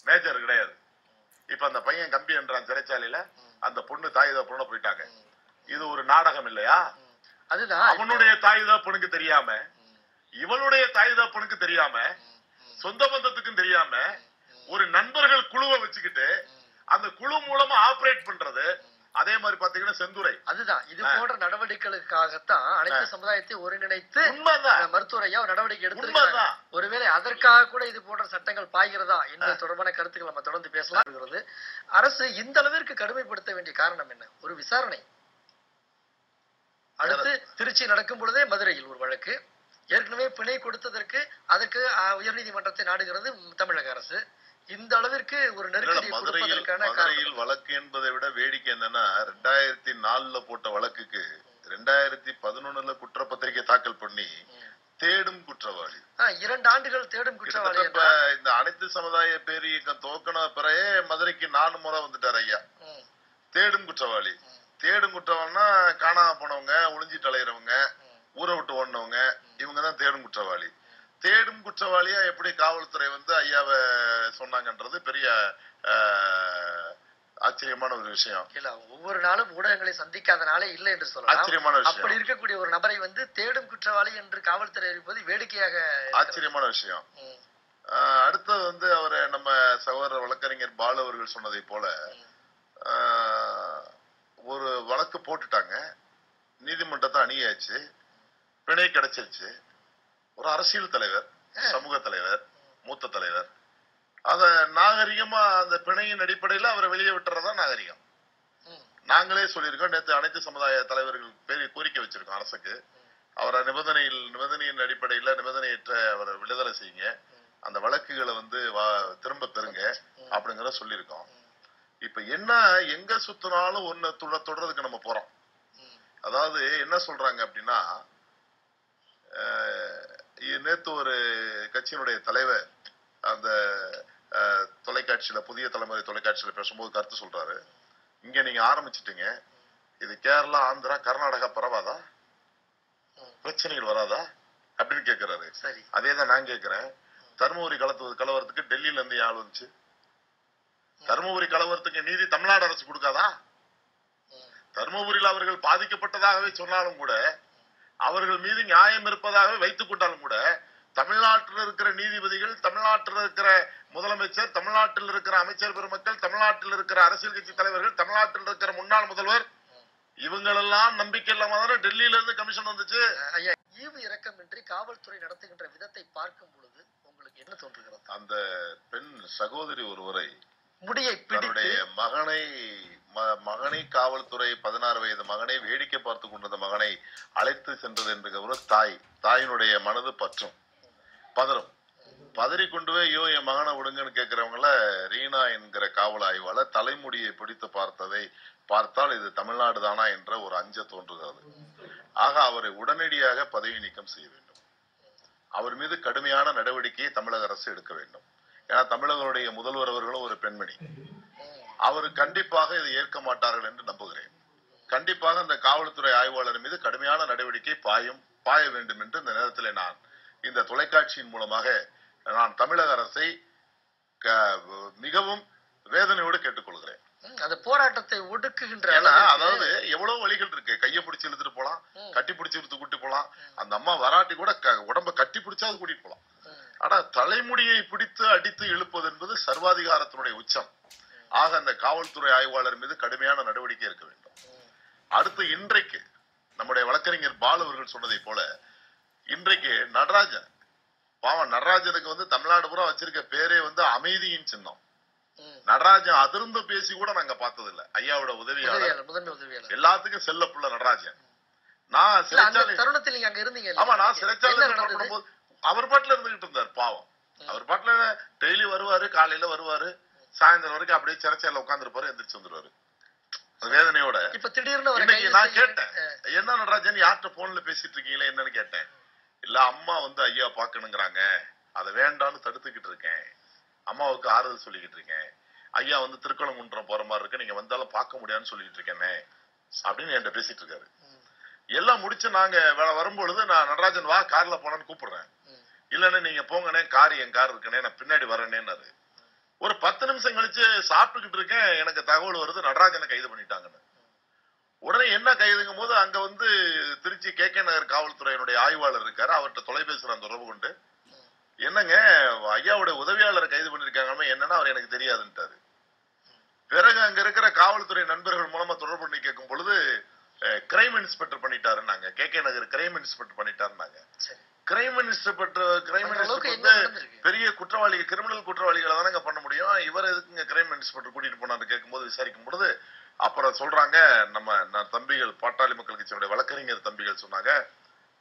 மேஜர் கிடையாது. இப்ப அந்த பையன் கம்பி என்றான் சிறைச்சாலையில, அந்த பொண்ணு தாய் தகப்பனோட போயிட்டாங்க. இது ஒரு நாடகம் இல்லையா? அதுதான் அவனுடைய தாய் தகப்பனுக்கு தெரியாம, இவளுடைய தாய் தகப்பனுக்கு தெரியாம, சொந்த பந்தத்துக்கும் தெரியாம ஒரு நண்பர்கள் குழுவை வச்சுக்கிட்டு அந்த குழு மூலமா ஆபரேட் பண்றது. அதே மாதிரி பாத்தீங்கன்னா செந்துறை, அதுதான் இது போன்ற நடவடிக்கைகளுக்காகத்தான் அனைத்து சமுதாயத்தை ஒருங்கிணைத்து மருத்துவர் ஐயா நடவடிக்கை எடுத்திருக்காங்க. ஒருவேளை அதற்காக கூட இது போன்ற சட்டங்கள் பாய்கிறதா என்பது தொடர்பான கருத்துக்கள் நம்ம தொடர்ந்து பேசலாம். அரசு இந்த அளவிற்கு கடுமைப்படுத்த வேண்டிய காரணம் என்ன? ஒரு விசாரணை. அடுத்து திருச்சி நடக்கும் பொழுதே மதுரையில் ஒரு வழக்கு, ஏற்கனவே பிணை கொடுத்ததற்கு அதற்கு உயர்நீதிமன்றத்தை நாடுகிறது தமிழக அரசு. இந்த அளவிற்கு ஒரு நெருக்கடி மதுரையில் வழக்கு என்பதை விட வேடிக்கை என்னன்னா, 2004 போட்ட வழக்குக்கு 2011 குற்றப்பத்திரிகை தாக்கல் பண்ணி தேடும் குற்றவாளி, 2 ஆண்டுகள் தேடும் குற்றவாளி. இந்த அனைத்து சமுதாய பேரியக்கம் துவக்கின பிறகு மதுரைக்கு 4 முறை வந்துட்டார் ஐயா. தேடும் குற்றவாளி. தேடும் குற்றவாளினா காணாம போனவங்க, ஒளிஞ்சிட்டு அலையிறவங்க, ஊரை விட்டு ஓடினவங்க, இவங்கதான் தேடும் குற்றவாளி. தேடும் குற்றவாளியா எப்படி காவல்துறை வந்து ஐயாவை சொன்னாங்கன்றது பெரிய ஆச்சரியமான ஒரு விஷயம். இல்ல, ஒவ்வொரு நாளும் ஊடகங்களை சந்திக்காதனாலே இல்லை என்று சொல்லலாம். ஆச்சரியமான விஷயம். அப்படி இருக்கக்கூடிய ஒரு நபரை வந்து தேடும் குற்றவாளி என்று காவல்துறை அறிவிப்பது வேடிக்கையாக ஆச்சரியமான விஷயம். அடுத்தது வந்து அவரை நம்ம சகோதரர் வழக்கறிஞர் பாலு அவர்கள் சொன்னதை போல ஒரு வழக்கு போட்டுட்டாங்க, நீதிமன்றத்தை அணுகியாச்சு, பிணை கிடைச்சிருச்சு. ஒரு அரசியல் தலைவர், சமூக தலைவர், மூத்த தலைவர், அத நாகரிகமா அந்த பிணையின் அடிப்படையில அவரை வெளியே விட்டுறதா நாகரிகம். நாங்களே சொல்லியிருக்கோம், நேற்று அனைத்து சமுதாய தலைவர்கள் பெரிய கோரிக்கை வச்சிருக்கோம் அரசுக்கு, அவரை நிபந்தனையின் அடிப்படையில நிபந்தனையற்ற அவரை விடுதலை செய்யுங்க, அந்த வழக்குகளை வந்து திரும்ப பெறுங்க அப்படிங்கிற சொல்லியிருக்கோம். இப்ப என்ன, எங்க சுத்தினாலும் ஒன்னு தொடர்றதுக்கு நம்ம போறோம். அதாவது என்ன சொல்றாங்க அப்படின்னா, நேத்து ஒரு கட்சியினுடைய தலைவர் அந்த தொலைக்காட்சியில, புதிய தலைமுறை தொலைக்காட்சியில பேசும்போது கருத்து சொல்றாரு, இங்க நீங்க ஆரம்பிச்சுட்டீங்க, இது கேரளா, ஆந்திரா, கர்நாடகா பரவாதா, பிரச்சனைகள் வராதா அப்படின்னு கேட்கிறாரு. அதேதான் நான் கேட்கிறேன், தருமபுரி கலவரத்துக்கு டெல்லியில இருந்து ஆள் வந்துச்சு, தருமபுரி கலவரத்துக்கு நீதி தமிழ்நாடு அரசு கொடுக்காதா? தருமபுரியில் அவர்கள் பாதிக்கப்பட்டதாகவே சொன்னாலும் கூட, அவர்கள் மீது நியாயம் இருப்பதாகவே வைத்துக் கொண்டாலும் கூட, தமிழ்நாட்டில் இருக்கிற நீதிபதிகள், தமிழ்நாட்டில் இருக்கிற முதலமைச்சர், தமிழ்நாட்டில் இருக்கிற அமைச்சர் பெருமக்கள், தமிழ்நாட்டில் இருக்கிற அரசியல் கட்சி தலைவர்கள், தமிழ்நாட்டில் இருக்கிற முன்னாள் முதல்வர், இவங்களெல்லாம் நம்பிக்கை இல்லாம டெல்லியில இருந்து கமிஷன் வந்துச்சு. ஈவு இரக்கமின்றி காவல்துறை நடத்துகின்ற விதத்தை பார்க்கும் பொழுது உங்களுக்கு என்ன தோன்றுகிறது? அந்த பெண் சகோதரி ஒருவரை முடியை தன்னுடைய மகனை காவல்துறை 16 வயது மகனை வேடிக்கை பார்த்து கொண்டிருந்த மகனை அழைத்து சென்றது என்கிற ஒரு தாயினுடைய மனது பதறி கொண்டு போய் ஐயோ என் மகனை விடுங்கன்னு கேட்கிறவங்கள ரீனா என்கிற காவல் ஆய்வாளர் தலைமுடியை பிடித்து பார்த்ததை பார்த்தால் இது தமிழ்நாடு தானா என்ற ஒரு அஞ்ச தோன்றுகிறது. ஆக அவரை உடனடியாக பதவி நீக்கம் செய்ய வேண்டும். அவர் மீது கடுமையான நடவடிக்கையை தமிழக அரசு எடுக்க வேண்டும். ஏன்னா தமிழகனுடைய முதல்வர் அவர்களும் ஒரு பெண்மணி, அவர் கண்டிப்பாக இதை ஏற்க மாட்டார்கள் என்று நம்புகிறேன். கண்டிப்பாக அந்த காவல்துறை ஆய்வாளர் மீது கடுமையான நடவடிக்கை பாய வேண்டும் என்று இந்த நேரத்தில் நான் இந்த தொலைக்காட்சியின் மூலமாக நான் தமிழக அரசை மிகவும் வேதனையோடு கேட்டுக்கொள்கிறேன். அந்த போராட்டத்தை ஒடுக்குகின்ற, அதாவது எவ்வளவு வழிகள் இருக்கு, கையை பிடிச்சி இழுத்துட்டு போலாம், கட்டி பிடிச்சி இழுத்து கூட்டி போலாம், அந்த அம்மா வராட்டி கூட உடம்ப கட்டி பிடிச்சாவது கூட்டிட்டு போலாம். ஆனா தலைமுடியை பிடித்து அடித்து இழுப்பது என்பது சர்வாதிகாரத்தினுடைய உச்சம். ஆக அந்த காவல்துறை ஆய்வாளர் மீது கடுமையான நடவடிக்கை இருக்க வேண்டும். அடுத்து இன்றைக்கு நம்முடைய வழக்கறிஞர் பால் அவர்கள் சொன்னதை போல இன்றைக்கு நடராஜன் பாவம், நடராஜனுக்கு வந்து தமிழ்நாடு பூரா வச்சிருக்க பேரே வந்து அமைதியின் சின்னம். நடராஜன் அதிர்ந்து பேசி கூட நாங்க பார்த்தது இல்ல. ஐயாவோட உதவியாளர், எல்லாத்துக்கும் செல்ல புள்ள நடராஜன். நான் சிறைச்சாலை தருணத்தில் நீங்க அங்க இருந்தீங்க. ஆமா, நான் சிறைச்சாலை போது அவர் பாட்டுல இருந்துகிட்டு இருந்தார் பாவம். அவர் பாட்டுல டெய்லி வருவாரு, காலையில வருவாரு, சாயந்தரம் வரைக்கும் அப்படியே சிறைச்சாலையில உட்கார்ந்து இருப்பாரு, எந்திரிச்சு வந்துருவாரு வேதனையோட. இப்ப திடீர்னு இன்னைக்கு நான் கேட்டேன், என்ன நடராஜன் யார்கிட்ட போன்ல பேசிட்டு இருக்கீங்களா என்னன்னு கேட்டேன். இல்ல அம்மா வந்து ஐயா பாக்கணுங்கிறாங்க, அதை வேண்டான்னு தடுத்துக்கிட்டு இருக்கேன், அம்மாவுக்கு ஆறுதல் சொல்லிக்கிட்டு இருக்கேன், ஐயா வந்து திருக்கோணங்குன்றம் போற மாதிரி இருக்கு, நீங்க வந்தாலும் பார்க்க முடியாதுன்னு சொல்லிட்டு இருக்கேனே அப்படின்னு என்கிட்ட பேசிட்டு இருக்காரு. எல்லாம் முடிச்சு நாங்க வரும்பொழுது நான் நடராஜன் வா கார்ல போனான்னு கூப்பிடுறேன். இல்லன்னு நீங்க போங்கண்ணே, கார் என் கார் இருக்குனே, நான் பின்னாடி வரேன்னு. ஒரு 10 நிமிஷம் கழிச்சு சாப்பிட்டுக்கிட்டு இருக்கேன், எனக்கு தகவல் வருது நடராஜனை கைது பண்ணிட்டாங்கன்னு. உடனே என்ன கைதுங்கும் போது அங்க வந்து திருச்சி KK நகர் காவல்துறையினுடைய ஆய்வாளர் இருக்காரு, அவர்கிட்ட தொலைபேசியில் நான் தொடர்பு கொண்டு என்னங்க ஐயாவோட உதவியாளரை கைது பண்ணிருக்காங்க, என்னன்னா அவர் எனக்கு தெரியாதுன்ட்டாரு. பிறகு அங்க இருக்கிற காவல்துறை நண்பர்கள் மூலமா தொடர்பு பண்ணி கேட்கும் பொழுது கிரைம் இன்ஸ்பெக்டர் பண்ணிட்டாருன்னாங்க, KK நகர் கிரைம் இன்ஸ்பெக்டர் பண்ணிட்டாருன்னாங்க. கிரைம் இன்ஸ்பெக்டர் பெரிய குற்றவாளிகள், கிரிமினல் குற்றவாளிகளை தானங்க பண்ண முடியும், இவர் எதுக்குங்க கிரைம் இன்ஸ்பெக்டர் கூட்டிட்டு போனாரு கேட்கும்போது விசாரிக்கும் பொழுது அப்புறம் சொல்றாங்க, நம்ம தம்பிகள் பாட்டாளி மக்கள் கட்சியினுடைய வழக்கறிஞர் தம்பிகள் சொன்னாங்க,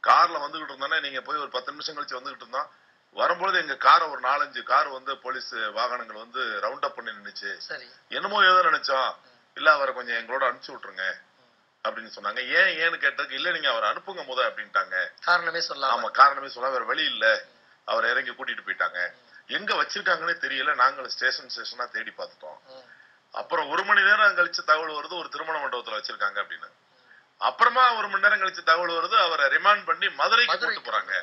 கார்ல வந்துகிட்டு இருந்தானே, நீங்க போய் ஒரு 10 நிமிஷம் கழிச்சு வந்துகிட்டு இருந்தான், வரும்பொழுது எங்க காரை ஒரு 4-5 கார் வந்து போலீஸ் வாகனங்கள் வந்து ரவுண்ட் அப் பண்ணி நின்னுச்சு, என்னமோ ஏதோ நினைச்சோம், இல்ல அவரை கொஞ்சம் எங்களோட அனுப்பிச்சு விட்டுருங்க அப்படின்னு சொன்னாங்க. ஏன்னு கேட்டதுக்கு இல்ல நீங்க அவரை அனுப்புங்க முத அப்படின்ட்டாங்க. காரணமே சொல்லலாம். ஆமா, காரணமே சொல்ல வேற வழி இல்ல, அவரை இறங்கி கூட்டிட்டு போயிட்டாங்க, எங்க வச்சிருக்காங்கன்னே தெரியல, நாங்களும் ஸ்டேஷனா தேடி பார்த்துட்டோம். அப்புறம் 1 மணி நேரம் கழிச்சு தகவல் வருது ஒரு திருமண மண்டபத்துல வச்சிருக்காங்க அப்படின்னு. அப்புறமா 1 மணி நேரம் கழிச்சு தகவல் வருது அவரை ரிமாண்ட் பண்ணி மதுரைக்கு கூட்டு போறாங்க.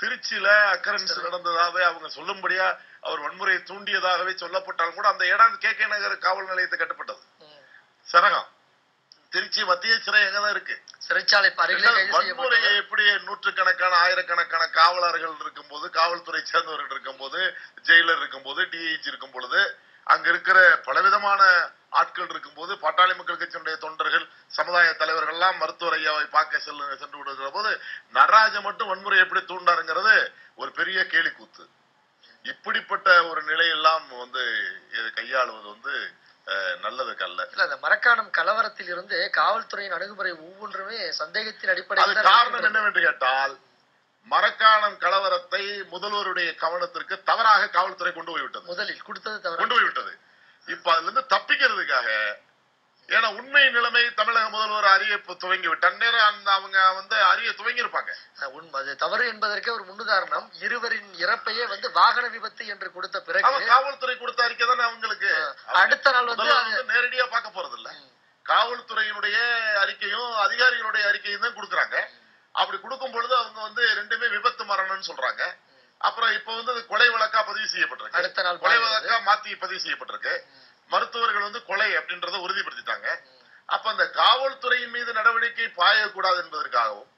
திருச்சியில அக்கரன்ஸ் நடந்ததாவே அவங்க சொல்லும்படியா அவர் வன்முறையை தூண்டியதாகவே சொல்லப்பட்டாலும் கூட அந்த இடம் KK நகர் காவல் நிலையத்தை கட்டப்பட்டது சரகம். திருச்சி மத்திய சிறை எங்கதான் இருக்கு, சிறைச்சாலை வன்முறையை எப்படி நூற்றுக்கணக்கான ஆயிரக்கணக்கான காவலர்கள் இருக்கும் போது, காவல்துறை சேர்ந்தவர்கள் இருக்கும் போது, ஜெயிலர் இருக்கும் போது, DIG இருக்கும் பொழுது, அங்க இருக்கிற பலவிதமான ஆட்கள் இருக்கும் போது, பாட்டாளி மக்கள் கட்சியினுடைய தொண்டர்கள், சமுதாய தலைவர்கள் எல்லாம் மருத்துவர் ஐயாவை பார்க்க சென்று விடுகிற போது நடராஜ மட்டும் வன்முறை எப்படி தூண்டாருங்கிறது ஒரு பெரிய கேலிக்கூத்து. இப்படிப்பட்ட ஒரு நிலையெல்லாம் வந்து கையாளுவது வந்து நல்லதுக்கு அல்ல. இல்ல, அந்த மரக்காணம் கலவரத்தில் இருந்து காவல்துறையின் அணுகுமுறை ஒவ்வொன்றுமே சந்தேகத்தின் அடிப்படையில். காரணம் என்னவென்று கேட்டால், மரக்காணம் கலவரத்தை முதல்வருடைய கவனத்திற்கு தவறாக காவல்துறை கொண்டு போய்விட்டது. முதலில் கொடுத்தது கொண்டு போய்விட்டது. இப்ப அதுல இருந்து தப்பிக்கிறதுக்காக, ஏன்னா உண்மை நிலைமை தமிழக முதல்வர் அறிய துவங்கி விட்டார், நேரம் அவங்க வந்து அறிய துவங்கி இருப்பாங்க. அது தவறு என்பதற்கே ஒரு முன்னுதாரணம், இருவரின் இறப்பையே வந்து வாகன விபத்து என்று கொடுத்த பிறகு காவல்துறை கொடுத்த அறிக்கை தானே அவங்களுக்கு. அடுத்த நாள் வந்து நேரடியா பார்க்க போறது இல்ல, காவல்துறையினுடைய அறிக்கையும் அதிகாரிகளுடைய அறிக்கையும் தான் கொடுக்குறாங்க. அப்படி கொடுக்கும் பொழுது அவங்க வந்து ரெண்டுமே விபத்து மரணம்னு சொல்றாங்க. அப்புறம் இப்ப வந்து கொலை வழக்கா பதிவு செய்யப்பட்டிருக்கு, அடுத்த நாள் கொலை வழக்கா மாத்தி பதிவு செய்யப்பட்டிருக்கு. மருத்துவர்கள் வந்து கொலை அப்படின்றத உறுதிப்படுத்திட்டாங்க. அப்ப அந்த காவல்துறையின் மீது நடவடிக்கை பாயக்கூடாது என்பதற்காகவும்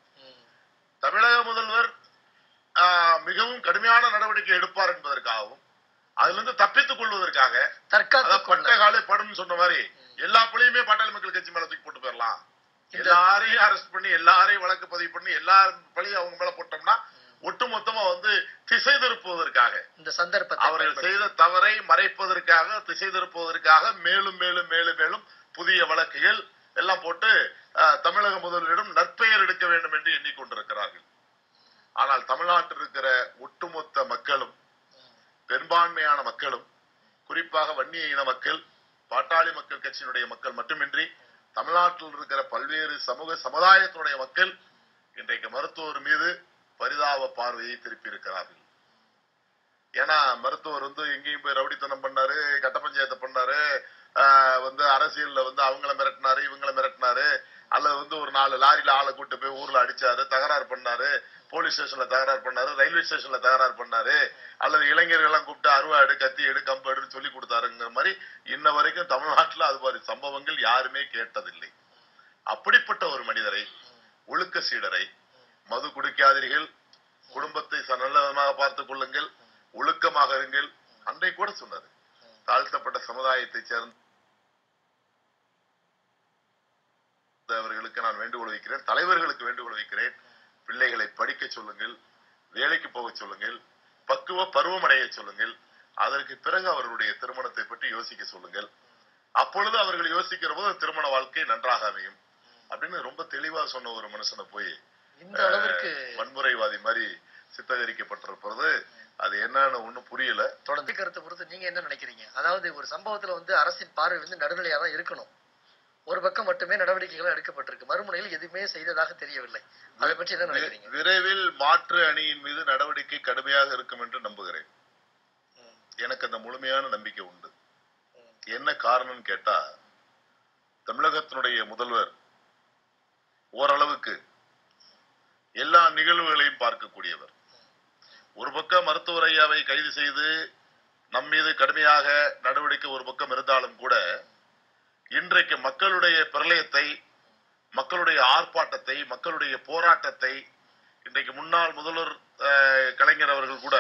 தமிழக முதல்வர் மிகவும் கடுமையான நடவடிக்கை எடுப்பார் என்பதற்காகவும், அதுல இருந்து தப்பித்துக் கொள்வதற்காக, பட்டகாலே படும் சொன்ன மாதிரி எல்லா பழியுமே பாட்டாளி மக்கள் கட்சி மேல தூக்கி போட்டு போயிடலாம், எல்லாரையும் அரெஸ்ட் பண்ணி எல்லாரையும் வழக்கு பதிவு பண்ணி எல்லா பழியும் அவங்க மேல போட்டோம்னா ஒட்டுமொத்தமா வந்து திசை திருப்புவதற்காக, இந்த சந்தர்ப்பத்தை அவர்கள் செய்த தவறை மறைப்பதற்காக, திசை திருப்புவதற்காக மேலும் மேலும் மேலும் மேலும் புதிய வழக்குகள் எல்லாம் போட்டு தமிழக முதல்வரிடம் நற்பெயர் எடுக்க வேண்டும் என்று எண்ணிக்கொண்டிருக்கிறார்கள். ஆனால் தமிழ்நாட்டில் இருக்கிற ஒட்டுமொத்த மக்களும், பெரும்பான்மையான மக்களும், குறிப்பாக வன்னிய இன மக்கள், பாட்டாளி மக்கள் கட்சியினுடைய மக்கள் மட்டுமின்றி தமிழ்நாட்டில் இருக்கிற பல்வேறு சமுதாயத்தினுடைய மக்கள் இன்றைக்கு மருத்துவர் மீது பரிதாப பார்வையை திருப்பி இருக்கிறார்கள். ஏன்னா மருத்துவர் வந்து எங்கேயும் போய் ரவுடித்தனம் பண்ணாரு, கட்ட பஞ்சாயத்தை பண்ணாரு, வந்து அரசியல்ல வந்து அவங்கள மிரட்டினாரு, இவங்கள மிரட்டினாரு, அல்லது வந்து ஒரு 4 லாரியில ஆளை கூட்டு போய் ஊர்ல அடிச்சாரு, தகராறு பண்ணாரு, போலீஸ் ஸ்டேஷன்ல தகராறு பண்ணாரு, ரயில்வே ஸ்டேஷன்ல தகராறு பண்ணாரு, அல்லது இளைஞர்கள் எல்லாம் கூப்பிட்டு அருவா எடு, கத்தி எடு, கம்பு எடுன்னு சொல்லி கொடுத்தாருங்கிற மாதிரி இன்ன வரைக்கும் தமிழ்நாட்டுல அது மாதிரி சம்பவங்கள் யாருமே கேட்டதில்லை. அப்படிப்பட்ட ஒரு மனிதரை, ஒழுக்க சீடரை, மது குடிக்காதீர்கள், குடும்பத்தை நல்ல விதமாக பார்த்துக் கொள்ளுங்கள், ஒழுக்கமாக இருங்கள். அன்றை கூட சொன்னார், தாழ்த்தப்பட்ட சமுதாயத்தை சேர்ந்தவர்களுக்கு நான் வேண்டுகோள் வைக்கிறேன், தலைவர்களுக்கு வேண்டுகோள் வைக்கிறேன், பிள்ளைகளை படிக்க சொல்லுங்கள், வேலைக்கு போக சொல்லுங்கள், பக்குவ பருவமடைய சொல்லுங்கள், அதற்கு பிறகு அவர்களுடைய திருமணத்தை பற்றி யோசிக்க சொல்லுங்கள். அப்பொழுது அவர்கள் யோசிக்கிற போது திருமண வாழ்க்கை நன்றாக அமையும் அப்படின்னு ரொம்ப தெளிவா சொன்ன ஒரு மனுஷனை போய் இந்த அளவிற்கு வன்முறைவாதி மாதிரி சித்தகரிக்கப்பட்டிருப்பது அது என்னன்னு ஒண்ணும் புரியல. தொடர்ந்து கருத்தை பொறுத்து நீங்க என்ன நினைக்கிறீங்க? அதாவது ஒரு சம்பவத்துல அரசின் பார்வை நடுநிலையா தான் இருக்கணும். ஒரு பக்கம் மட்டுமே நடவடிக்கைகள் எடுக்கப்பட்டிருக்கு, மறுமுனையில் எதுவுமே செய்ததாக தெரியவில்லை. அதை பற்றி என்ன நினைக்கிறீங்க? விரைவில் மாற்று அணியின் மீது நடவடிக்கை கடுமையாக இருக்கும் என்று நம்புகிறேன். எனக்கு அந்த முழுமையான நம்பிக்கை உண்டு. என்ன காரணம் கேட்டா, தமிழகத்தினுடைய முதல்வர் ஓரளவுக்கு எல்லா நிகழ்வுகளையும் பார்க்கக்கூடியவர். ஒரு பக்கம் மருத்துவர் ஐயாவை கைது செய்து நம் மீது கடுமையாக நடவடிக்கை ஒரு பக்கம் இருந்தாலும் கூட, இன்றைக்கு மக்களுடைய பிரளயத்தை, மக்களுடைய ஆர்ப்பாட்டத்தை, மக்களுடைய போராட்டத்தை, இன்றைக்கு முன்னாள் முதல்வர் கலைஞர் அவர்கள் கூட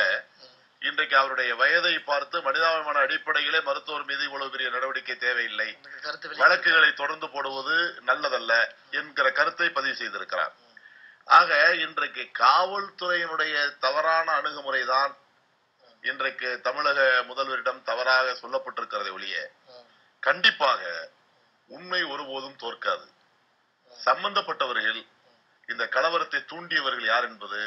இன்றைக்கு அவருடைய வயதை பார்த்து மனிதாபிமான அடிப்படையிலே மருத்துவர் மீது இவ்வளவு பெரிய நடவடிக்கை தேவையில்லை, வழக்குகளை தொடர்ந்து போடுவது நல்லதல்ல என்கிற கருத்தை பதிவு செய்திருக்கிறார். ஆக இன்றைக்கு காவல்துறையினுடைய தவறான அணுகுமுறைதான் இன்றைக்கு தமிழக முதல்வரிடம் தவறாக சொல்லப்பட்டிருக்கிறதை ஒழிய கண்டிப்பாக உண்மை ஒருபோதும் தோற்காது. சம்பந்தப்பட்டவர்கள், இந்த கலவரத்தை தூண்டியவர்கள் யார் என்பது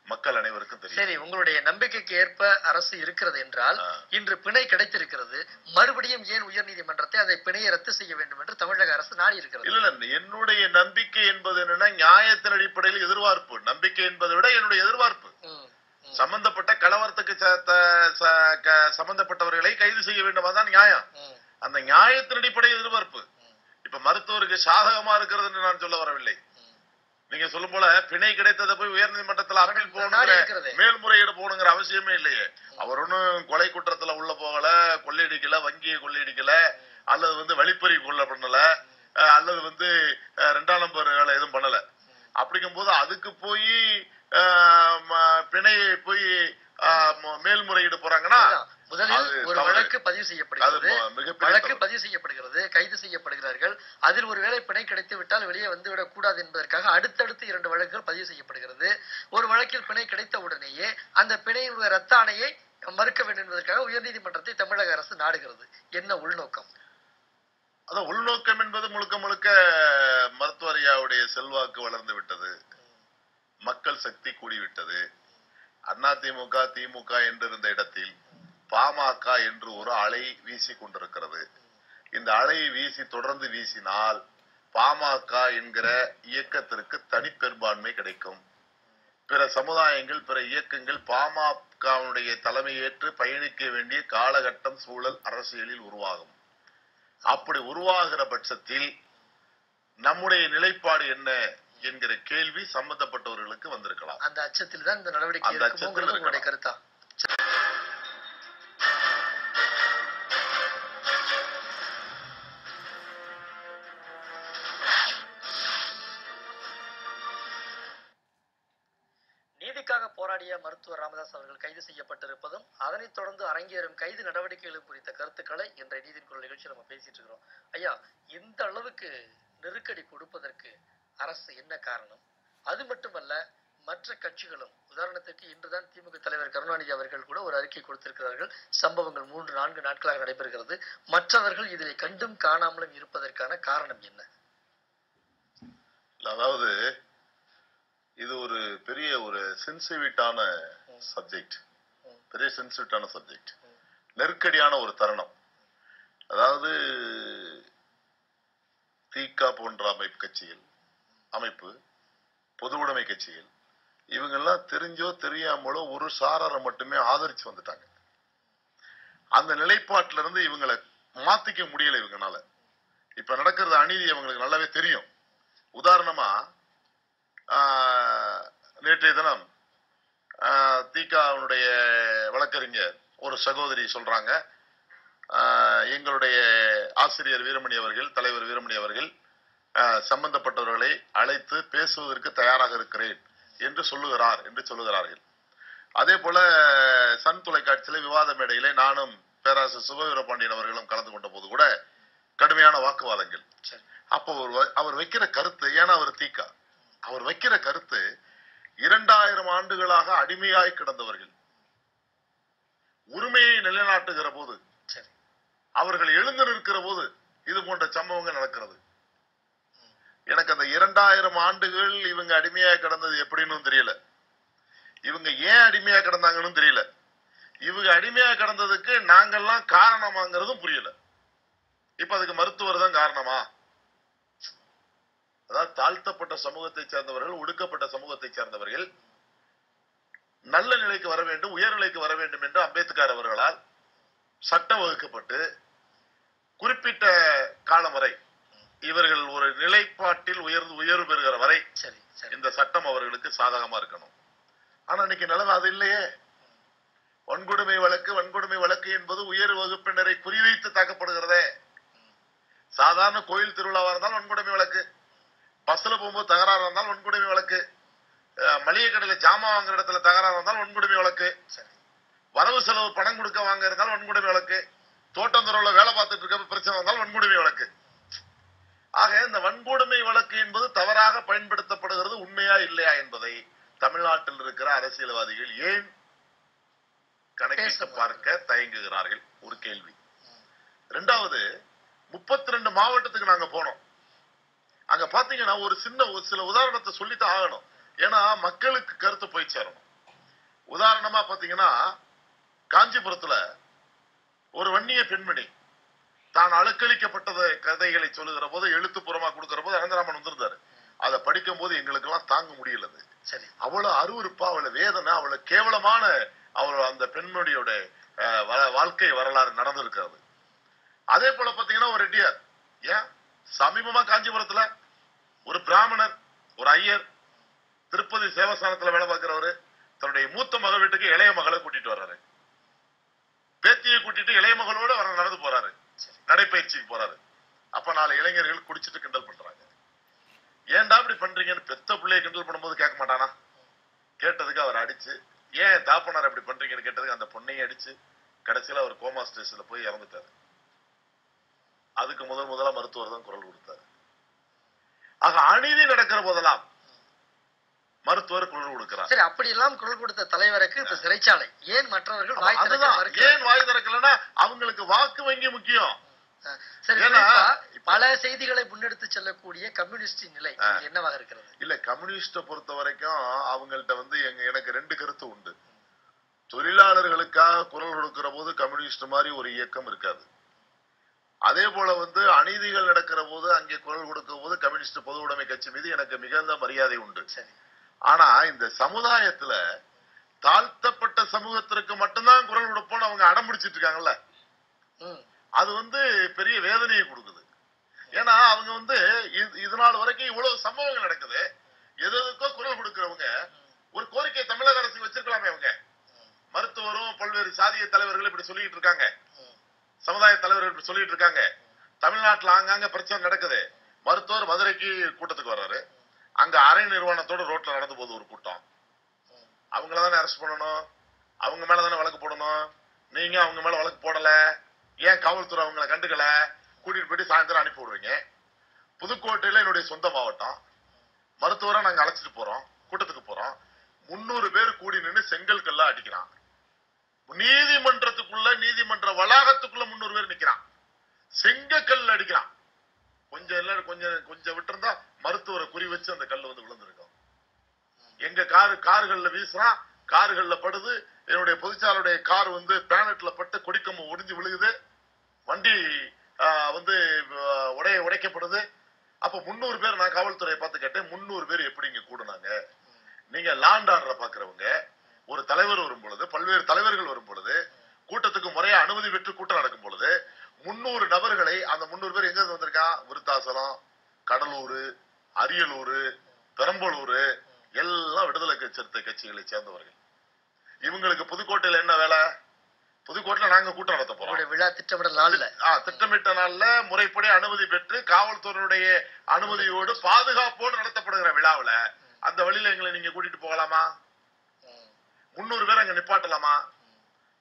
மக்கள் அனைவருக்கும் தெரியும். சரி, உங்களுடைய நம்பிக்கைக்கு ஏற்ப அரசு இருக்கிறது என்றால், இன்று பிணை கிடைத்திருக்கிறது, மறுபடியும் ஏன் உயர்நீதிமன்றத்தை அதை பிணையை ரத்து செய்ய வேண்டும் என்று தமிழக அரசு நாடி இருக்கிறது? இல்ல, என்னுடைய நம்பிக்கை என்பது என்னன்னா, நியாயத்தின் அடிப்படையில் எதிர்பார்ப்பு. நம்பிக்கை என்பதை விட என்னுடைய எதிர்பார்ப்பு, சம்பந்தப்பட்ட கலவரத்துக்கு சம்பந்தப்பட்டவர்களை கைது செய்ய வேண்டும், அதான் நியாயம். அந்த நியாயத்தின் அடிப்படையில் எதிர்பார்ப்பு. இப்ப மருத்துவருக்கு சாதகமா இருக்கிறது என்று நான் சொல்ல வரவில்லை. நீங்க சொல்லும் போல பிணை கிடைத்ததை போய் உயர்நீதிமன்றத்தில் அப்பீல் போகணுங்கிற, மேல்முறையீடு போகணுங்கிற அவசியமே இல்லையே. அவர் ஒன்னும் கொலை குற்றத்துல உள்ள போகல, கொள்ளையடிக்கல, வங்கியை கொள்ளையடிக்கல, அல்லது வழிப்பறி கொள்ள பண்ணல, அல்லது 2ஆம் நம்பர் வேலை எதுவும் பண்ணல. அப்படிங்கும் போது அதுக்கு போய் பிணையை போய் மேல்முறையீடு போறாங்கன்னா, முதலில் ஒரு வழக்கு பதிவு செய்யப்படுகிறது, கைது செய்யப்படுகிறார்கள். அதில் ஒருவேளை பிணை கிடைத்து விட்டால் வெளியே வந்துவிடக் கூடாது என்பதற்காக அடுத்தடுத்து 2 வழக்குகள் பதிவு செய்யப்படுகிறது. ஒரு வழக்கில் பிணை கிடைத்த உடனேயே அந்த பிணையுடைய ரத்த ஆணையை மறுக்க வேண்டும் என்பதற்காக உயர்நீதிமன்றத்தை தமிழக அரசு நாடுகிறது. என்ன உள்நோக்கம்? அதான் உள்நோக்கம் என்பது முழுக்க முழுக்க மருத்துவரையாவுடைய செல்வாக்கு வளர்ந்து விட்டது, மக்கள் சக்தி கூடிவிட்டது. அதிமுக திமுக என்று இருந்த இடத்தில் பாமக என்று ஒரு அலை வீசி கொண்டிருக்கிறது. இந்த அலையை தொடர்ந்து வீசினால் பாமக என்கிற இயக்கத்திற்கு தனிப்பெரும்பான்மை கிடைக்கும். பிற சமுதாயங்கள், பிற இயக்கங்கள் பாமகவுடைய தலைமையேற்று பயணிக்க வேண்டிய காலகட்டம், சூழல் அரசியலில் உருவாகும். அப்படி உருவாகிற பட்சத்தில் நம்முடைய நிலைப்பாடு என்ன என்கிற கேள்வி சம்பந்தப்பட்டவர்களுக்கு வந்திருக்கலாம். அந்த அச்சத்தில் தான் இந்த நடவடிக்கை இருக்கும்ங்கறது கருத்தா? நீதிக்காக போராடிய மருத்துவர் ராமதாஸ் அவர்கள் கைது செய்யப்பட்டிருப்பதும், அதனைத் தொடர்ந்து அரங்கேறும் கைது நடவடிக்கைகள் குறித்த கருத்துக்களை இன்றைய நீதியின் குரல் நிகழ்ச்சியில் நம்ம பேசிட்டு இருக்கிறோம். ஐயா, இந்த அளவுக்கு நெருக்கடி கொடுப்பதற்கு அரசு என்ன காரணம்? அது மட்டுமல்ல, மற்ற கட்சிகளும், உதாரணத்துக்கு இன்றுதான் திமுக தலைவர் கருணாநிதி அவர்கள் கூட ஒரு அறிக்கை கொடுத்திருக்கிறார்கள். சம்பவங்கள் 3-4 நாட்களாக நடைபெறுகிறது, மற்றவர்கள் இதில் கண்டும் காணாமலும் இருப்பதற்கான காரணம் என்ன? அதாவது இது ஒரு பெரிய சென்சிட்டிவான சப்ஜெக்ட், நெருக்கடியான ஒரு தருணம். அதாவது திக போன்ற அமைப்பு, பொது உடைமை கட்சிகள், இவங்கெல்லாம் தெரிஞ்சோ தெரியாமலோ ஒரு சாராரை மட்டுமே ஆதரிச்சு வந்துட்டாங்க. அந்த நிலைப்பாட்டில இருந்து இவங்களை மாத்திக்க முடியல இவங்கனால. இப்ப நடக்கிறது அநீதி அவங்களுக்கு நல்லாவே தெரியும். உதாரணமா நேற்றைய தினம் திகாவுடைய வழக்கறிஞர் ஒரு சகோதரி சொல்றாங்க, எங்களுடைய ஆசிரியர் வீரமணி அவர்கள், தலைவர் வீரமணி அவர்கள் சம்பந்தப்பட்டவர்களை அழைத்து பேசுவதற்கு தயாராக இருக்கிறேன் என்று சொல்லுகிறார்கள். அதே போல சன் தொலைக்காட்சியில விவாத மேடையிலே நானும் பேராசிரியர் சுபவீரபாண்டியன் அவர்களும் கலந்து கொண்ட போது கூட கடுமையான வாக்குவாதங்கள். அப்போ அவர் வைக்கிற கருத்து, ஏன்னா அவர் தீக்கா, அவர் வைக்கிற கருத்து 2000 ஆண்டுகளாக அடிமையாய் கிடந்தவர்கள் உரிமையை நிலைநாட்டுகிற போது, அவர்கள் எழுந்து நிற்கிற போது இது போன்ற சம்பவங்கள் நடக்கிறது. எனக்கு அந்த 2000 ஆண்டுகள் இவங்க அடிமையா கிடந்தது எப்படின்னு தெரியல, இவங்க ஏன் அடிமையா கிடந்தாங்கன்னு தெரியல, இவங்க அடிமையா கிடந்ததுக்கு நாங்கெல்லாம் காரணமாங்கிறதும் புரியல. இப்ப அதுக்கு மருத்துவர் தான் காரணமா? அதாவது தாழ்த்தப்பட்ட சமூகத்தை சேர்ந்தவர்கள், ஒடுக்கப்பட்ட சமூகத்தை சேர்ந்தவர்கள் நல்ல நிலைக்கு வர வேண்டும், உயர்நிலைக்கு வர வேண்டும் என்று அம்பேத்கர் அவர்களால் சட்டம் வகுக்கப்பட்டு குறிப்பிட்ட காலம் வரை இவர்கள் ஒரு நிலைப்பாட்டில் உயர்வு பெறுகிற வரை இந்த சட்டம் அவர்களுக்கு சாதகமா இருக்கணும். ஆனா இன்னைக்கு நிலைமை அது இல்லையே. வன்கொடுமை வழக்கு என்பது உயர் வகுப்பினரை குறிவைத்து தாக்கப்படுகிறதே. சாதாரண கோயில் திருவிழாவா இருந்தாலும் வன்கொடுமை வழக்கு, பஸ்ல போகும்போது தகராறு இருந்தாலும் வன்கொடுமை வழக்கு, மளிகை கடையில ஜாமான் வாங்குற இடத்துல தகராறு இருந்தாலும் வன்கொடுமை வழக்கு, வரவு செலவு பணம் கொடுக்க வாங்க இருந்தாலும் வன்கொடுமை வழக்கு, தோட்டந்துறவுல வேலை பார்த்துட்டு இருக்க பிரச்சனை வந்தாலும் வன்கொடுமை வழக்கு. ஆக இந்த வன்கொடுமை வழக்கு என்பது தவறாக பயன்படுத்தப்படுகிறது உண்மையா இல்லையா என்பதை தமிழ்நாட்டில் இருக்கிற அரசியல்வாதிகள் ஏன் கணக்கிட்டு பார்க்க தயங்குகிறார்கள்? ஒரு கேள்வி. இரண்டாவது, 32 மாவட்டத்துக்கு நாங்க போனோம். அங்க பாத்தீங்கன்னா ஒரு சில உதாரணத்தை சொல்லித்தான் ஆகணும், ஏன்னா மக்களுக்கு கருத்து போய் சேரணும். உதாரணமா பாத்தீங்கன்னா காஞ்சிபுரத்துல ஒரு வன்னிய பெண்மணி தான் அழுக்களிக்கப்பட்டது கதைகளை சொல்லுகிற போது, எழுத்துப்புறமா கொடுக்கிற போது அனந்தராமன் வந்திருந்தாரு. அதை படிக்கும் போது எங்களுக்கு எல்லாம் தாங்க முடியல. அவ்வளவு அருவருப்பா, அவ்வளவு வேதனை, அவ்வளவு கேவலமான அந்த பெண்மணியோட வாழ்க்கை வரலாறு நடந்திருக்கிறது. அதே போல பாத்தீங்கன்னா ஒரு ரெட்டியார், ஏன் சமீபமா காஞ்சிபுரத்துல ஒரு பிராமணர், ஒரு ஐயர், திருப்பதி சேவஸ்தானத்துல வேலை பார்க்கிறவரு தன்னுடைய மூத்த மகள் வீட்டுக்கு இளைய மகளை கூட்டிட்டு வர்றாரு. பேத்தியை கூட்டிட்டு இளைய மகளோட வர நடந்து போறாரு, நடைப்பயிற்சிக்கு போறாரு. அப்ப 4 இளைஞர்கள் குடிச்சிட்டு கிண்டல் பண்றாங்க. ஏன்டா இப்படி பண்றீங்கன்னு பெத்த பிள்ளைய கிண்டல் பண்ணும்போது கேட்க மாட்டானா? கேட்டதுக்கு அவர் அடிச்சு, ஏன் தாப்பனார் அப்படி பண்றீங்கன்னு கேட்டதுக்கு அந்த பொண்ணையும் அடிச்சு கடைசியில அவர் கோமா ஸ்டேஷன்ல போய் இறந்துட்டாரு. அதுக்கு முதலா மருத்துவர் தான் குரல் கொடுத்தாரு. ஆக அநீதி நடக்கிற போதெல்லாம் மருத்துவர் குரல் கொடுக்கிறார். சரி, அப்படி எல்லாம் குரல் கொடுத்த தலைவருக்கு இப்ப சிறைச்சாலை. ஏன் மற்றவர்கள் ஏன் வாய் திறக்கலன்னா அவங்களுக்கு வாக்கு வங்கி முக்கியம். பல செய்திகளை முன்னெடுத்து செல்லக்கூடிய கம்யூனிஸ்ட் நிலை என்னவாக இருக்கிறது? இல்ல, கம்யூனிஸ்ட பொறுத்த வரைக்கும் அவங்கள்ட்ட எனக்கு 2 கருத்து உண்டு. தொழிலாளர்களுக்காக குரல் கொடுக்கிற போது கம்யூனிஸ்ட் மாதிரி ஒரு இயக்கம் இருக்காது. அதே போல அநீதிகள் நடக்கிற போது அங்கே குரல் கொடுக்கும் போது கம்யூனிஸ்ட் பொது உடைமை கட்சி மீது எனக்கு மிகுந்த மரியாதை உண்டு. ஆனா இந்த சமுதாயத்துல தாழ்த்தப்பட்ட சமூகத்திற்கு மட்டும்தான் குரல் கொடுப்போம்னு அவங்க அடம் பிடிச்சிட்டு இருக்காங்கல்ல, அது பெரிய வேதனையை கொடுக்குது. ஏன்னா அவங்க இதனால் வரைக்கும் இவ்வளவு சம்பவங்கள் நடக்குது, எதுக்கோ குரல் கொடுக்கிறவங்க ஒரு கோரிக்கை தமிழக அரசு வச்சிருக்கலாமே. அவங்க மருத்துவரும் பல்வேறு சாதிய தலைவர்கள் இப்படி சொல்லிட்டு இருக்காங்க, சமுதாய தலைவர்கள் இப்படி சொல்லிட்டு இருக்காங்க. தமிழ்நாட்டுல ஆங்காங்க பிரச்சனை நடக்குது. மருத்துவர் மதுரைக்கு கூட்டத்துக்கு வர்றாரு, அங்க அரை நிர்வாணத்தோட ரோட்ல நடந்து போது ஒரு கூட்டம். அவங்களதானே அரெஸ்ட் பண்ணணும், அவங்க மேலதானே வழக்கு போடணும். நீங்க அவங்க மேல வழக்கு போடல, ஏன் காவல்துறை அவங்களை கண்டுக்கல? கூட்டிட்டு போயிட்டு சாயந்தரம் அனுப்பி விடுறீங்க. புதுக்கோட்டையில என்னுடைய சொந்த மாவட்டம், மருத்துவரை நாங்க அழைச்சிட்டு போறோம், கூட்டத்துக்கு போறோம். 300 பேர் கூடி நின்று செங்கல் கல்லா அடிக்கிறான். நீதிமன்றத்துக்குள்ள, நீதிமன்ற வளாகத்துக்குள்ள 300 பேர் நிக்கிறான், செங்கக்கல் அடிக்கிறான். கொஞ்சம் விட்டு இருந்தா மருத்துவரை குறி வச்சு அந்த கல் விழுந்திருக்கும். எங்க கார்கள்ல வீசுறான், கார்கள்ல படுது. என்னுடைய பொதுச்சாலுடைய கார் பேனட்ல பட்டு கொடிக்கம்பு ஒடிஞ்சு விழுகுது, வண்டி உடைக்கப்படுது. அப்ப 300 பேர், நான் காவல்துறையை பார்த்து கேட்டேன், 300 பேர் எப்படி இங்க கூடுனாங்க? நீங்க லாண்ட் ஆர்டரை பாக்குறவங்க, ஒரு தலைவர் வரும் பொழுது, பல்வேறு தலைவர்கள் வரும் பொழுது, கூட்டத்துக்கு முறையா அனுமதி பெற்று கூட்டம் நடக்கும் பொழுது 300 நபர்களை, அந்த 300 பேர் எங்க வந்திருக்கான்? விருத்தாசலம், கடலூர், அரியலூர், பெரம்பலூர் எல்லாம் விடுதலை சிறுத்தை கட்சிகளை சேர்ந்தவர்கள். இவங்களுக்கு புதுக்கோட்டையில என்ன வேலை? புதுக்கோட்டையில நாங்க கூட்டம் நடத்த போறோம். விழா திட்டமிட்ட நாள்ல, திட்டமிட்ட நாள்ல முறைப்படி அனுமதி பெற்று காவல்துறையுடைய அனுமதியோடு பாதுகாப்போடு நடத்தப்படுகிற விழாவில் அந்த வழியில எங்களை நீங்க கூட்டிட்டு போகலாமா? 300 பேர் அங்க நிப்பாட்டலாமா?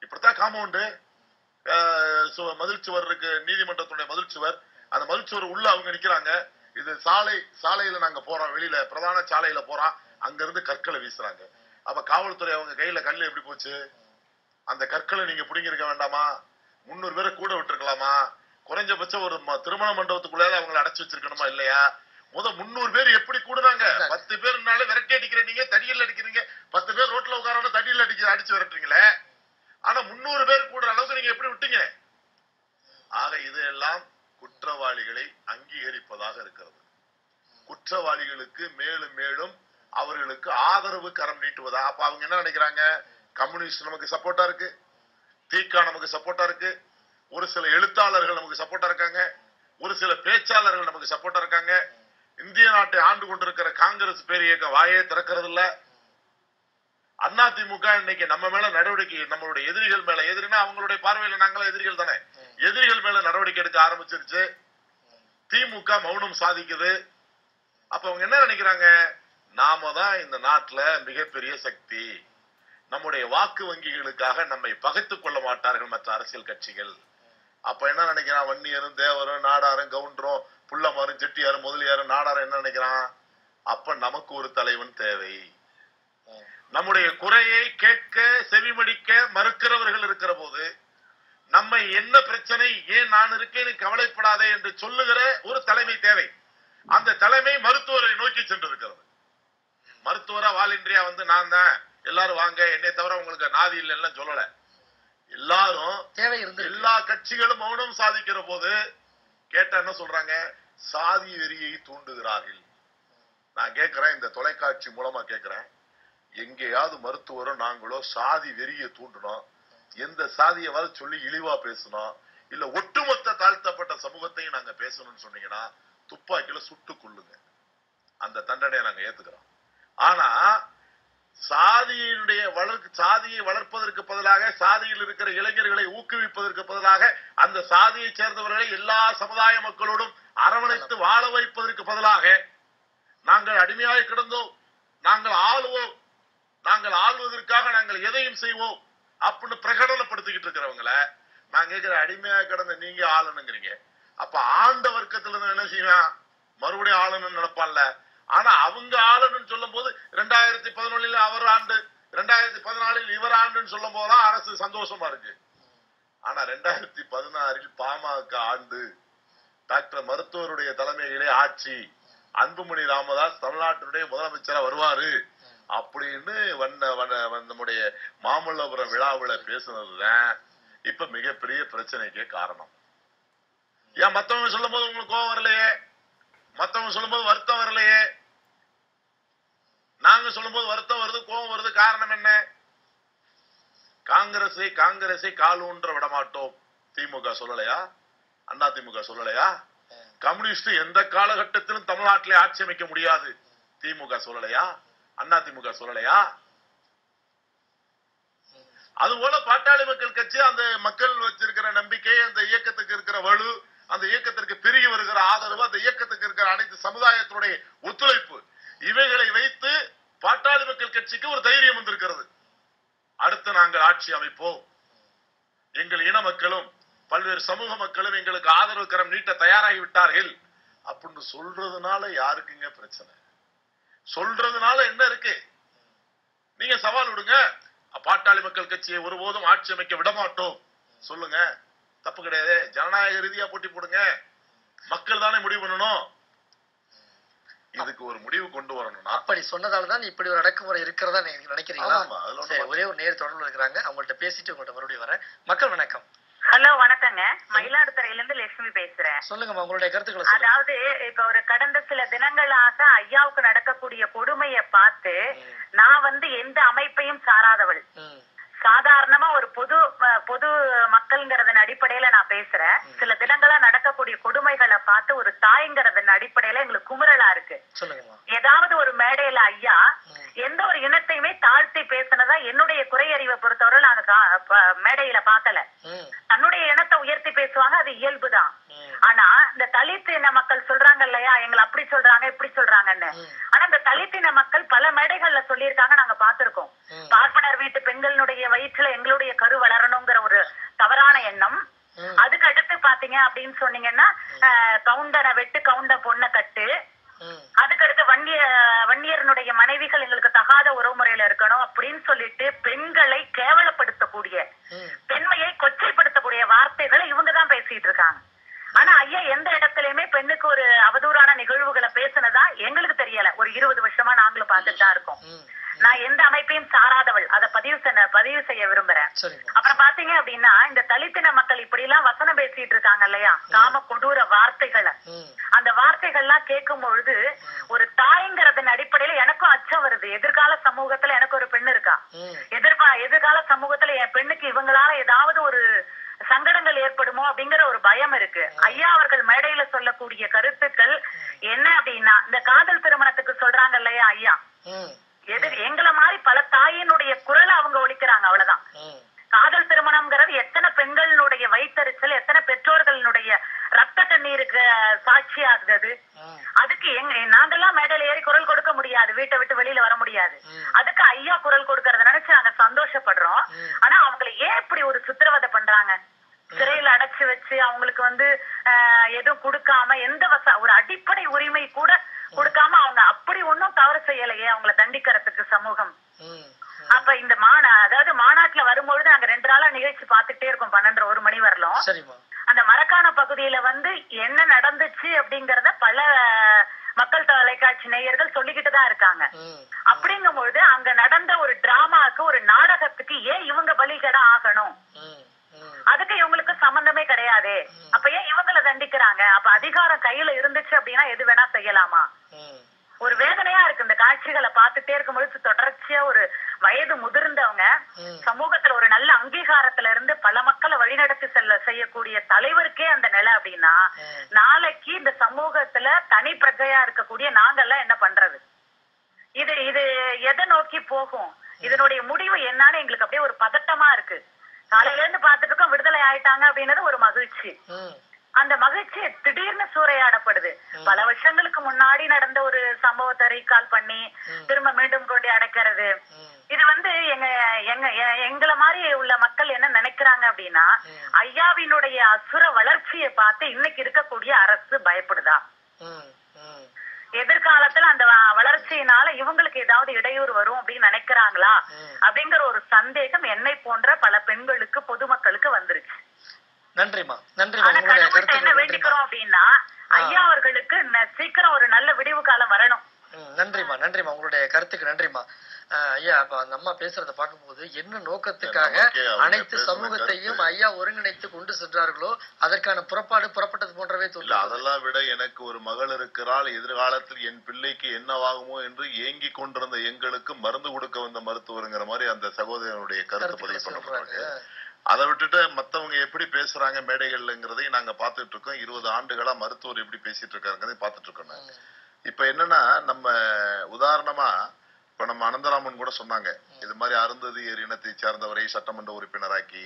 இப்படித்தான் காம்பவுண்டு, மதில் சுவர் இருக்கு, நீதிமன்றத்துடைய மதில் சுவர். அந்த மதில் சுவர் உள்ள அவங்க நிக்கிறாங்க. இது சாலையில நாங்க போறோம், வெளியில பிரதான சாலையில போறோம், அங்க இருந்து கற்களை வீசுறாங்க. அப்ப காவல்துறை அவங்க கையில கல்லு எப்படி போச்சு? அந்த கற்களை நீங்க பிடிங்கிருக்க வேண்டாமா? 300 பேரை கூட விட்டுருக்கலாமா? குறைஞ்சபட்சம் ஒரு திருமண மண்டபத்துக்குள்ள அவங்களை அடைச்சு வச்சிருக்கணுமா இல்லையா? 300 பேர் எப்படி கூடுறாங்க? 10 பேர்னால விரட்டி அடிக்கிறீங்க, தடியில் அடிக்கிறீங்க. 10 பேர் ரோட்ல உட்கார தடியில் அடிச்சு விரட்டுறீங்களே. ஆனா 300 பேர் கூடுற அளவுக்கு நீங்க எப்படி விட்டீங்க? ஆக இதெல்லாம் குற்றவாளிகளை அங்கீகரிப்பதாக இருக்கிறது. குற்றவாளிகளுக்கு மேலும் மேலும் அவர்களுக்கு ஆதரவு கரம் நீட்டுவதா? அப்ப அவங்க என்ன நினைக்கிறாங்க? கம்யூனிஸ்ட் நமக்கு சப்போர்ட்டா இருக்கு, தீகா நமக்கு சப்போர்ட்டா இருக்கு, ஒரு சில எழுத்தாளர்கள் நமக்கு சப்போர்ட்டா இருக்காங்க, ஒரு சில பேச்சாளர்கள் நமக்கு சப்போர்ட்டா இருக்காங்க. இந்திய நாட்டை ஆண்டு கொண்டிருக்கிற காங்கிரஸ் பேரியக்க வாயே திறக்கிறது இல்ல. அதிமுக இன்னைக்கு நம்ம மேல நடவடிக்கை, நம்மளுடைய எதிரிகள் மேல, எதிரினா அவங்களுடைய பார்வையில நாங்கள எதிரிகள் தானே, எதிரிகள் மேல நடவடிக்கை எடுக்க ஆரம்பிச்சிருச்சு. திமுக மௌனம் சாதிக்குது. அப்ப அவங்க என்ன நினைக்கிறாங்க? நாம தான் இந்த நாட்டுல மிகப்பெரிய சக்தி, நம்முடைய வாக்கு வங்கிகளுக்காக நம்மை பகைத்துக் கொள்ள மாட்டார்கள் மற்ற அரசியல் கட்சிகள். அப்ப என்ன நினைக்கிறான்? வன்னியரும் தேவரும் நாடாரும் கவுண்டரும் புள்ளமாரும் செட்டியாரும் முதலியாரும் நாடாரும் என்ன நினைக்கிறான்? அப்ப நமக்கு ஒரு தலைவன் தேவை. நம்முடைய குறையை கேட்க செவிமடிக்க மறுக்கிறவர்கள் இருக்கிற போது, நம்மை என்ன பிரச்சனை, ஏன் நான் இருக்கேன்னு கவலைப்படாதே என்று சொல்லுகிற ஒரு தலைமை தேவை. அந்த தலைமை மருத்துவரை நோக்கி சென்றிருக்கிறது. மருத்துவரா வாலின்றியா வந்து நான் தான், எல்லாரும் வாங்க, என்னை தவிர உங்களுக்கு நாதி இல்லைன்னு சொல்லல. எல்லாரும் தேவை இருந்து எல்லா கட்சிகளும் மௌனம் சாதிக்கிற போது கேட்டா என்ன சொல்றாங்க? சாதி வெறியை தூண்டுகிறார்கள். நான் கேட்கிறேன், இந்த தொலைக்காட்சி மூலமா கேட்கிறேன், எங்கேயாவது மருத்துவரும் நாங்களோ சாதி வெறியை தூண்டணும், எந்த சாதியவாது சொல்லி இழிவா பேசணும், இல்ல ஒட்டுமொத்த தாழ்த்தப்பட்ட சமூகத்தையும் நாங்க பேசணும்னு சொன்னீங்கன்னா துப்பாக்கியில சுட்டு கொள்ளுங்க, அந்த தண்டனையை நாங்க ஏத்துக்கிறோம். ஆனா சாதியை வளர்ப்பதற்கு பதிலாக, சாதியில் இருக்கிற இளைஞர்களை ஊக்குவிப்பதற்கு பதிலாக, அந்த சாதியை சேர்ந்தவர்களை எல்லா சமுதாய மக்களோடும் அரவணைத்து வாழ வைப்பதற்கு பதிலாக, நாங்கள் அடிமையாக கிடந்தோம், நாங்கள் ஆளுவோம், நாங்கள் ஆளுவதற்காக நாங்கள் எதையும் செய்வோம் அப்படின்னு பிரகடனப்படுத்திக்கிட்டு இருக்கிறவங்கள நான் கேட்கிற, அடிமையாக கிடந்த நீங்க ஆளணுங்கிறீங்க. அப்ப ஆண்ட வர்க்கத்துல இருந்து என்ன செய்வேன்? மறுபடியும் ஆளணும்னு நினைப்பான்ல. ஆனா அவங்க ஆளுன்னு சொல்லும் போது 2011 அவர் ஆண்டு, 2014 இவர் ஆண்டுன்னு சொல்லும் போதுதான் அரசு சந்தோஷமா இருக்கு. ஆனா 2016 பாமக ஆண்டு, டாக்டர் மருத்துவருடைய தலைமையிலே ஆட்சி, அன்புமணி ராமதாஸ் தமிழ்நாட்டினுடைய முதலமைச்சரா வருவாரு அப்படின்னு நம்முடைய மாமல்லபுரம் விழாவில பேசுனதுதான் இப்ப மிகப்பெரிய பிரச்சனைக்கே காரணம். ஏன் மத்தவங்க சொல்லும் போது உங்களுக்கு கோபம் வரலையே? மத்தவங்க சொல்லும் போது வருத்தம் வரலையே? நாங்க சொல்லும் போது வருத்தம் வருது, கோபம் வருது. காரணம் என்ன? காங்கிரஸை கால் ஊன்ற விட மாட்டோம் திமுக சொல்லலையா? அண்ணா திமுக சொல்லலையா? கம்யூனிஸ்ட் எந்த காலகட்டத்திலும் தமிழ்நாட்டிலே ஆட்சி அமைக்க முடியாது திமுக சொல்லலையா? அண்ணா திமுக சொல்லலையா? அதுபோல பாட்டாளி மக்கள் கட்சி அந்த மக்கள் வச்சிருக்கிற நம்பிக்கை, அந்த இயக்கத்துக்கு இருக்கிற வலு, அந்த இயக்கத்திற்கு பெருகி வருகிற ஆதரவு, அந்த இயக்கத்துக்கு இருக்கிற அனைத்து சமுதாயத்தினுடைய ஒத்துழைப்பு, இவைகளை வைத்து பாட்டாளி மக்கள் கட்சிக்கு ஒரு தைரியம் வந்திருக்கிறது. அடுத்து நாங்கள் ஆட்சி அமைப்போம், எங்கள் இன மக்களும் பல்வேறு சமூக மக்களும் எங்களுக்கு ஆதரவு கரம் நீட்ட தயாராகி விட்டார்கள் அப்படின்னு சொல்றதுனால யாருக்குங்க பிரச்சனை? சொல்றதுனால என்ன இருக்கு? நீங்க சவால் விடுங்க, பாட்டாளி மக்கள் கட்சியை ஒருபோதும் ஆட்சி அமைக்க விட மாட்டோம் சொல்லுங்க, தப்பு கிடையாது. ஜனநாயக ரீதியா போட்டி போடுங்க, மக்கள் தானே முடிவு பண்ணணும். இதுக்கு ஒரு முடிவு கொண்டு வரணும். அப்படி சொன்னதாலதான் இப்படி ஒரு அடக்குமுறை இருக்கிறதா நீங்க நினைக்கிறீங்களா? ஒரே ஒரு நேர் தொடர்பு இருக்கிறாங்க, அவங்கள்ட்ட பேசிட்டு உங்கள்ட்ட மறுபடியும் வரேன். மக்கள் வணக்கம். ஹலோ, வணக்கங்க. மயிலாடுதுறையில இருந்து லட்சுமி பேசுறேன். சொல்லுங்க உங்களுடைய கருத்துக்களை. அதாவது இப்ப ஒரு கடந்த சில தினங்களாக ஐயாவுக்கு நடக்கக்கூடிய கொடுமையை பார்த்து நான் எந்த அமைப்பையும் சாராதவள், சாதாரணமா ஒரு பொது மக்கள்ங்கிறதன் அடிப்படையில நான் பேசுறேன். சில தினங்களா நடக்கக்கூடிய கொடுமைகளை பார்த்து ஒரு தாய்ங்கிறதன் அடிப்படையில எங்களுக்கு குமுறலா இருக்கு. ஏதாவது ஒரு மேடையில ஐயா எந்த ஒரு இனத்தையுமே தாழ்த்தி பேசின சொன்னதா என்னுடைய குறை அறிவை பொறுத்தவரை நாங்க மேடையில பாக்கல. தன்னுடைய இனத்தை உயர்த்தி பேசுவாங்க, அது இயல்புதான். ஆனா இந்த தலித் இன மக்கள் சொல்றாங்க இல்லையா, எங்களை அப்படி சொல்றாங்க இப்படி சொல்றாங்கன்னு. ஆனா இந்த தலித் இன மக்கள் பல மேடைகள்ல சொல்லியிருக்காங்க, நாங்க பாத்திருக்கோம். பார்ப்பனர் வீட்டு பெண்களுடைய வயிற்றுல எங்களுடைய கரு வளரணுங்கிற ஒரு தவறான எண்ணம். அதுக்கு அடுத்து பாத்தீங்க அப்படின்னு சொன்னீங்கன்னா, கவுண்டனை வெட்டு கவுண்ட பொண்ணை கட்டு. அதுக்கடுத்து வன்னியரனுடைய மனைவிகள் எங்களுக்கு தகாத உறவுமுறையில இருக்கணும் அப்படின்னு சொல்லிட்டு பெண்களை கேவலப்படுத்தக்கூடிய, பெண்மையை கொச்சைப்படுத்தக்கூடிய வார்த்தைகளை இவங்கதான் பேசிட்டு இருக்காங்க. ஆனா ஐயா எந்த இடத்துலயுமே பெண்ணுக்கு ஒரு அவதூறான நிகழ்வுகளை பேசுனதா எங்களுக்கு தெரியல. ஒரு 20 வருஷமா நாங்களும் பார்த்துட்டு தான் இருக்கோம். நான் எந்த அமைப்பையும் சாராதவள், அதை பதிவு செய்ய விரும்புறேன். அப்புறம் பாத்தீங்க அப்படின்னா, இந்த தலித்தின மக்கள் இப்படி எல்லாம் வசனம் பேசிட்டு இருக்காங்க இல்லையா, காம கொடூர வார்த்தைகளை. அந்த வார்த்தைகள்லாம் கேட்கும் பொழுது ஒரு தாய்ங்கிறதன் அடிப்படையில எனக்கும் அச்சம் வருது. எதிர்கால சமூகத்துல எனக்கு ஒரு பெண் இருக்கா, எதிர்கால சமூகத்துல என் பெண்ணுக்கு இவங்களால ஏதாவது ஒரு சங்கடங்கள் ஏற்படுமோ அப்படிங்கிற ஒரு பயம் இருக்கு. ஐயா அவர்கள் மேடையில சொல்லக்கூடிய கருத்துக்கள் என்ன அப்படின்னா, இந்த காதல் திருமணத்துக்கு சொல்றாங்க இல்லையா ஐயா, எங்களை மாதிரி பல தாயினுடைய குரலை அவங்க ஒலிக்கிறாங்க, அவ்வளவுதான். காதல் திருமணம்ங்கிறது எத்தனை பெண்களுடைய வயிற்றறிச்சல், எத்தனை பெற்றோர்களுடைய ரத்த கண்ணீருக்கு சாட்சி ஆகுது. அதுக்கு நாங்கெல்லாம் மேடையில ஏறி குரல் கொடுக்க முடியாது, வீட்டை விட்டு வெளியில வர முடியாது. அதுக்கு ஐயா குரல் கொடுக்கறத நினைச்சு நாங்க சந்தோஷப்படுறோம். ஆனா அவங்களை ஏன் இப்படி ஒரு சித்திரவதை பண்றாங்க, சிறையில அடைச்சு வச்சு அவங்களுக்கு எதுவும் கொடுக்காம, எந்த ஒரு அடிப்படை உரிமை கூட கொடுக்காம அவங்க அப்படி ஒன்னும் தவறு செய்யலையே, அவங்களை தண்டிக்கிறதுக்கு சமூகம். அப்ப இந்த அதாவது மாநாட்டுல வரும்பொழுது நாங்க 2 நாளா நிகழ்ச்சி பார்த்துட்டே இருக்கோம், 12-1 மணி வரலாம். அந்த மரக்காண பகுதியில என்ன நடந்துச்சு அப்படிங்கறத பல மக்கள் தொலைக்காட்சி நேயர்கள் சொல்லிக்கிட்டுதான் இருக்காங்க. அப்படிங்கும் பொழுது அங்க நடந்த ஒரு டிராமாக்கு, ஒரு நாடகத்துக்கு ஏன் இவங்க பலிகடா ஆகணும்? அதுக்கு இவங்களுக்கு சம்பந்தமே கிடையாது. அப்ப ஏன் இவங்களை தண்டிக்கிறாங்க? அப்ப அதிகாரம் கையில இருந்துச்சு அப்படின்னா எது வேணா செய்யலாமா? ஒரு வேதனையா இருக்கு இந்த காட்சிகளை பார்த்துட்டே இருக்கும் பொழுது. தொடர்ச்சியா ஒரு வயது முதிர்ந்தவங்க சமூகத்துல ஒரு நல்ல அங்கீகாரத்துல இருந்து பல மக்களை வழிநடத்தி செய்யக்கூடிய தலைவருக்கே அந்த நிலை அப்படின்னா, நாளைக்கு இந்த சமூகத்துல தனி பிரஜையா இருக்கக்கூடிய நாங்கெல்லாம் என்ன பண்றது? இது எதை நோக்கி போகும்? இதனுடைய முடிவு என்னன்னு எங்களுக்கு அப்படியே ஒரு பதட்டமா இருக்கு. காலையில இருந்து பார்த்துட்டு இருக்கோம், விடுதலை ஆயிட்டாங்க அப்படின்றது ஒரு மகிழ்ச்சி. அந்த மகிழ்ச்சி திடீர்னு சூறையாடப்படுது. பல வருஷங்களுக்கு முன்னாடி நடந்த ஒரு சம்பவத்தை ரீகால் பண்ணி திரும்ப மீண்டும் கொண்டு அடைக்கிறது. இது எங்களை மாதிரி உள்ள மக்கள் என்ன நினைக்கிறாங்க அப்படின்னா, ஐயாவினுடைய அசுர வளர்ச்சியை பார்த்து இன்னைக்கு இருக்கக்கூடிய அரசு பயப்படுதா? எதிர்காலத்துல அந்த வளர்ச்சியினால இவங்களுக்கு ஏதாவது இடையூறு வரும் அப்படின்னு நினைக்கிறாங்களா அப்படிங்கிற ஒரு சந்தேகம் என்னை போன்ற பல பெண்களுக்கு, பொதுமக்களுக்கு வந்துருச்சு. நன்றிமா. என்ன வேண்டிக்கிறோம் அப்படின்னா, ஐயா அவர்களுக்கு சீக்கிரம் ஒரு நல்ல விடிவு காலம் வரணும். நன்றிமா. உங்களுடைய கருத்துக்கு நன்றிமா. ஐயா, அப்ப அந்த அம்மா பேசுறத பார்க்கும்போது என்ன நோக்கத்துக்காக அனைத்து சமூகத்தையும் ஐயா ஒருங்கிணைத்து கொண்டு சென்றார்களோ அதற்கான புறப்பட்டது போன்றவே தோல்ல. அதெல்லாம் விட எனக்கு ஒரு மகள் இருக்கிறாள், எதிர்காலத்தில் என் பிள்ளைக்கு என்னவாகுமோ என்று ஏங்கி கொண்டிருந்த எங்களுக்கு மருந்து கொடுக்க வந்த மருத்துவருங்கிற மாதிரி அந்த சகோதரனுடைய கருத்து பதிவு பண்ணப்படுறாங்க. அதை விட்டுட்டு மத்தவங்க எப்படி பேசுறாங்க மேடைகள்ங்கிறதையும் நாங்க பாத்துட்டு இருக்கோம். 20 ஆண்டுகளா மருத்துவர் எப்படி பேசிட்டு இருக்காருங்கிறதையும் பாத்துட்டு இருக்கோம். இப்ப என்னன்னா, நம்ம உதாரணமா இப்ப நம்ம அனந்தராமன் கூட சொன்னாங்க, இது மாதிரி அருந்ததியர் இனத்தை சேர்ந்தவரை சட்டமன்ற உறுப்பினராக்கி,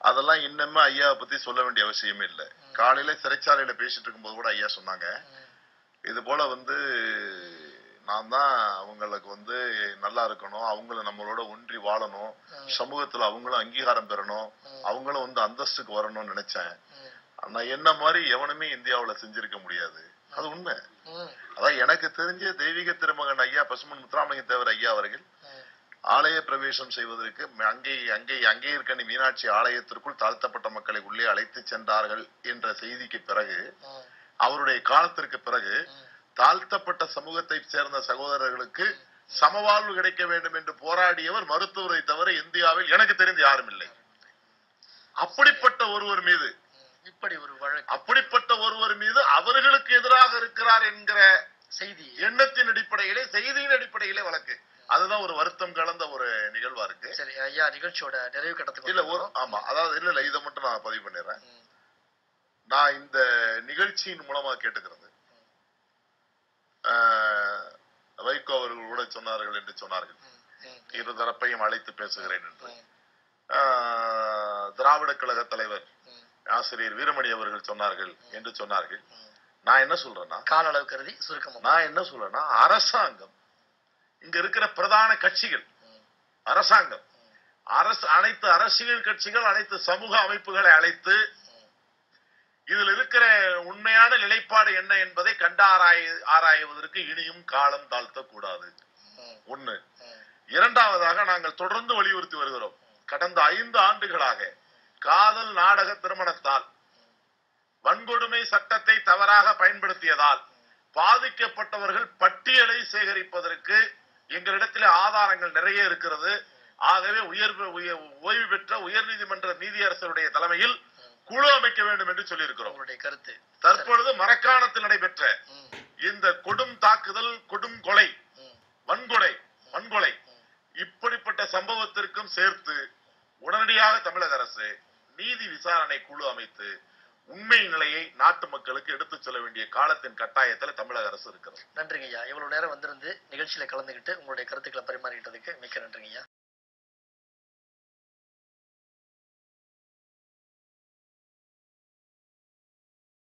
அதெல்லாம் இன்னுமே ஐயாவை பத்தி சொல்ல வேண்டிய அவசியமே இல்லை. காலையில சிறைச்சாலையில பேசிட்டு இருக்கும்போது கூட ஐயா சொன்னாங்க, இது போல நான் தான் அவங்களுக்கு நல்லா இருக்கணும், அவங்கள நம்மளோட ஒன்றி வாழணும், சமூகத்துல அவங்களும் அங்கீகாரம் பெறணும், அவங்களும் அந்தஸ்துக்கு வரணும்னு நினைச்சேன். ஆனா என்ன மாதிரி எவனுமே இந்தியாவுல செஞ்சிருக்க முடியாது. அது உண்மை. அதான் எனக்கு தெரிஞ்ச தெய்வீக திருமகன் ஐயா பசுமன் முத்துராமலிங்க தேவர் ஐயா அவர்கள் ஆலய பிரவேசம் செய்வதற்கு அங்கே இருக்க மீனாட்சி ஆலயத்திற்குள் தாழ்த்தப்பட்ட மக்களை உள்ளே அழைத்து சென்றார்கள் என்ற செய்திக்கு பிறகு, அவருடைய காலத்திற்கு பிறகு தாழ்த்தப்பட்ட சமூகத்தை சேர்ந்த சகோதரர்களுக்கு சமவாழ்வு கிடைக்க வேண்டும் என்று போராடியவர் மருத்துவரை தவிர இந்தியாவில் எனக்கு தெரிந்து யாரும் இல்லை. அப்படிப்பட்ட ஒருவர் மீது அவர்களுக்கு எதிராக இருக்கிறார் என்கிற செய்தி எண்ணத்தின் அடிப்படையிலே, செய்தியின் அடிப்படையிலே வழக்கு. அதுதான் ஒரு வருத்தம் கலந்த ஒரு நிகழ்வா இருக்கு. சரி ஐயா, நிகழ்ச்சியோட நிறைவு கட்டத்துக்கு இல்ல ஆமா, அதாவது இல்ல இதை மட்டும் நான் பதிவு பண்ணிடுறேன். நான் இந்த நிகழ்ச்சியின் மூலமா கேட்டுக்கிறது, வைகோ அவர்கள் கூட சொன்னார்கள் என்று சொன்னார்கள், இரு தரப்பையும் அழைத்து பேசுகிறேன் என்று. திராவிட கழக தலைவர் ஆசிரியர் வீரமணி அவர்கள் சொன்னார்கள் என்று சொன்னார்கள். நான் என்ன சொல்றேன்னா, கால அளவு கருதி சுருக்கமா நான் என்ன சொல்றேன்னா, அரசாங்கம் இங்க இருக்கிற பிரதான கட்சிகள், அரசாங்கம் அனைத்து அரசியல் கட்சிகள், அனைத்து சமூக அமைப்புகளை அழைத்து இதில் இருக்கிற உண்மையான நிலைப்பாடு என்ன என்பதை ஆராய்வதற்கு இனியும் காலம் தாழ்த்தக்கூடாது. ஒண்ணு. இரண்டாவதாக, நாங்கள் தொடர்ந்து வலியுறுத்தி வருகிறோம். கடந்த 5 ஆண்டுகளாக காதல் நாடக திருமணத்தால், வன்கொடுமை சட்டத்தை தவறாக பயன்படுத்தியதால் பாதிக்கப்பட்டவர்கள் பட்டியலை சேகரிப்பதற்கு எங்களிடத்தில் ஆதாரங்கள் நிறைய இருக்கிறது. ஆகவே ஓய்வு பெற்ற உயர்நீதிமன்ற நீதியரசருடைய தலைமையில் குழு அமைக்க வேண்டும் என்று சொல்லி இருக்கிறோம். கருத்து. தற்பொழுது மரக்காணத்தில் நடைபெற்ற இந்த கொடும் தாக்குதல், கொடும் கொலை, வன்கொலை இப்படிப்பட்ட சம்பவத்திற்கும் சேர்த்து உடனடியாக தமிழக அரசு நீதி விசாரணை குழு அமைத்து உண்மை நிலையை நாட்டு மக்களுக்கு எடுத்துச் சொல்ல வேண்டிய காலத்தின் கட்டாயத்தில் தமிழக அரசு இருக்கிறது. நன்றிங்க ஐயா. இவ்வளவு நேரம் வந்திருந்து நிகழ்ச்சியில கலந்துகிட்டு உங்களுடைய கருத்துக்களை பரிமாறிக்கிட்டதுக்கு மிக்க நன்றிங்க ஐயா.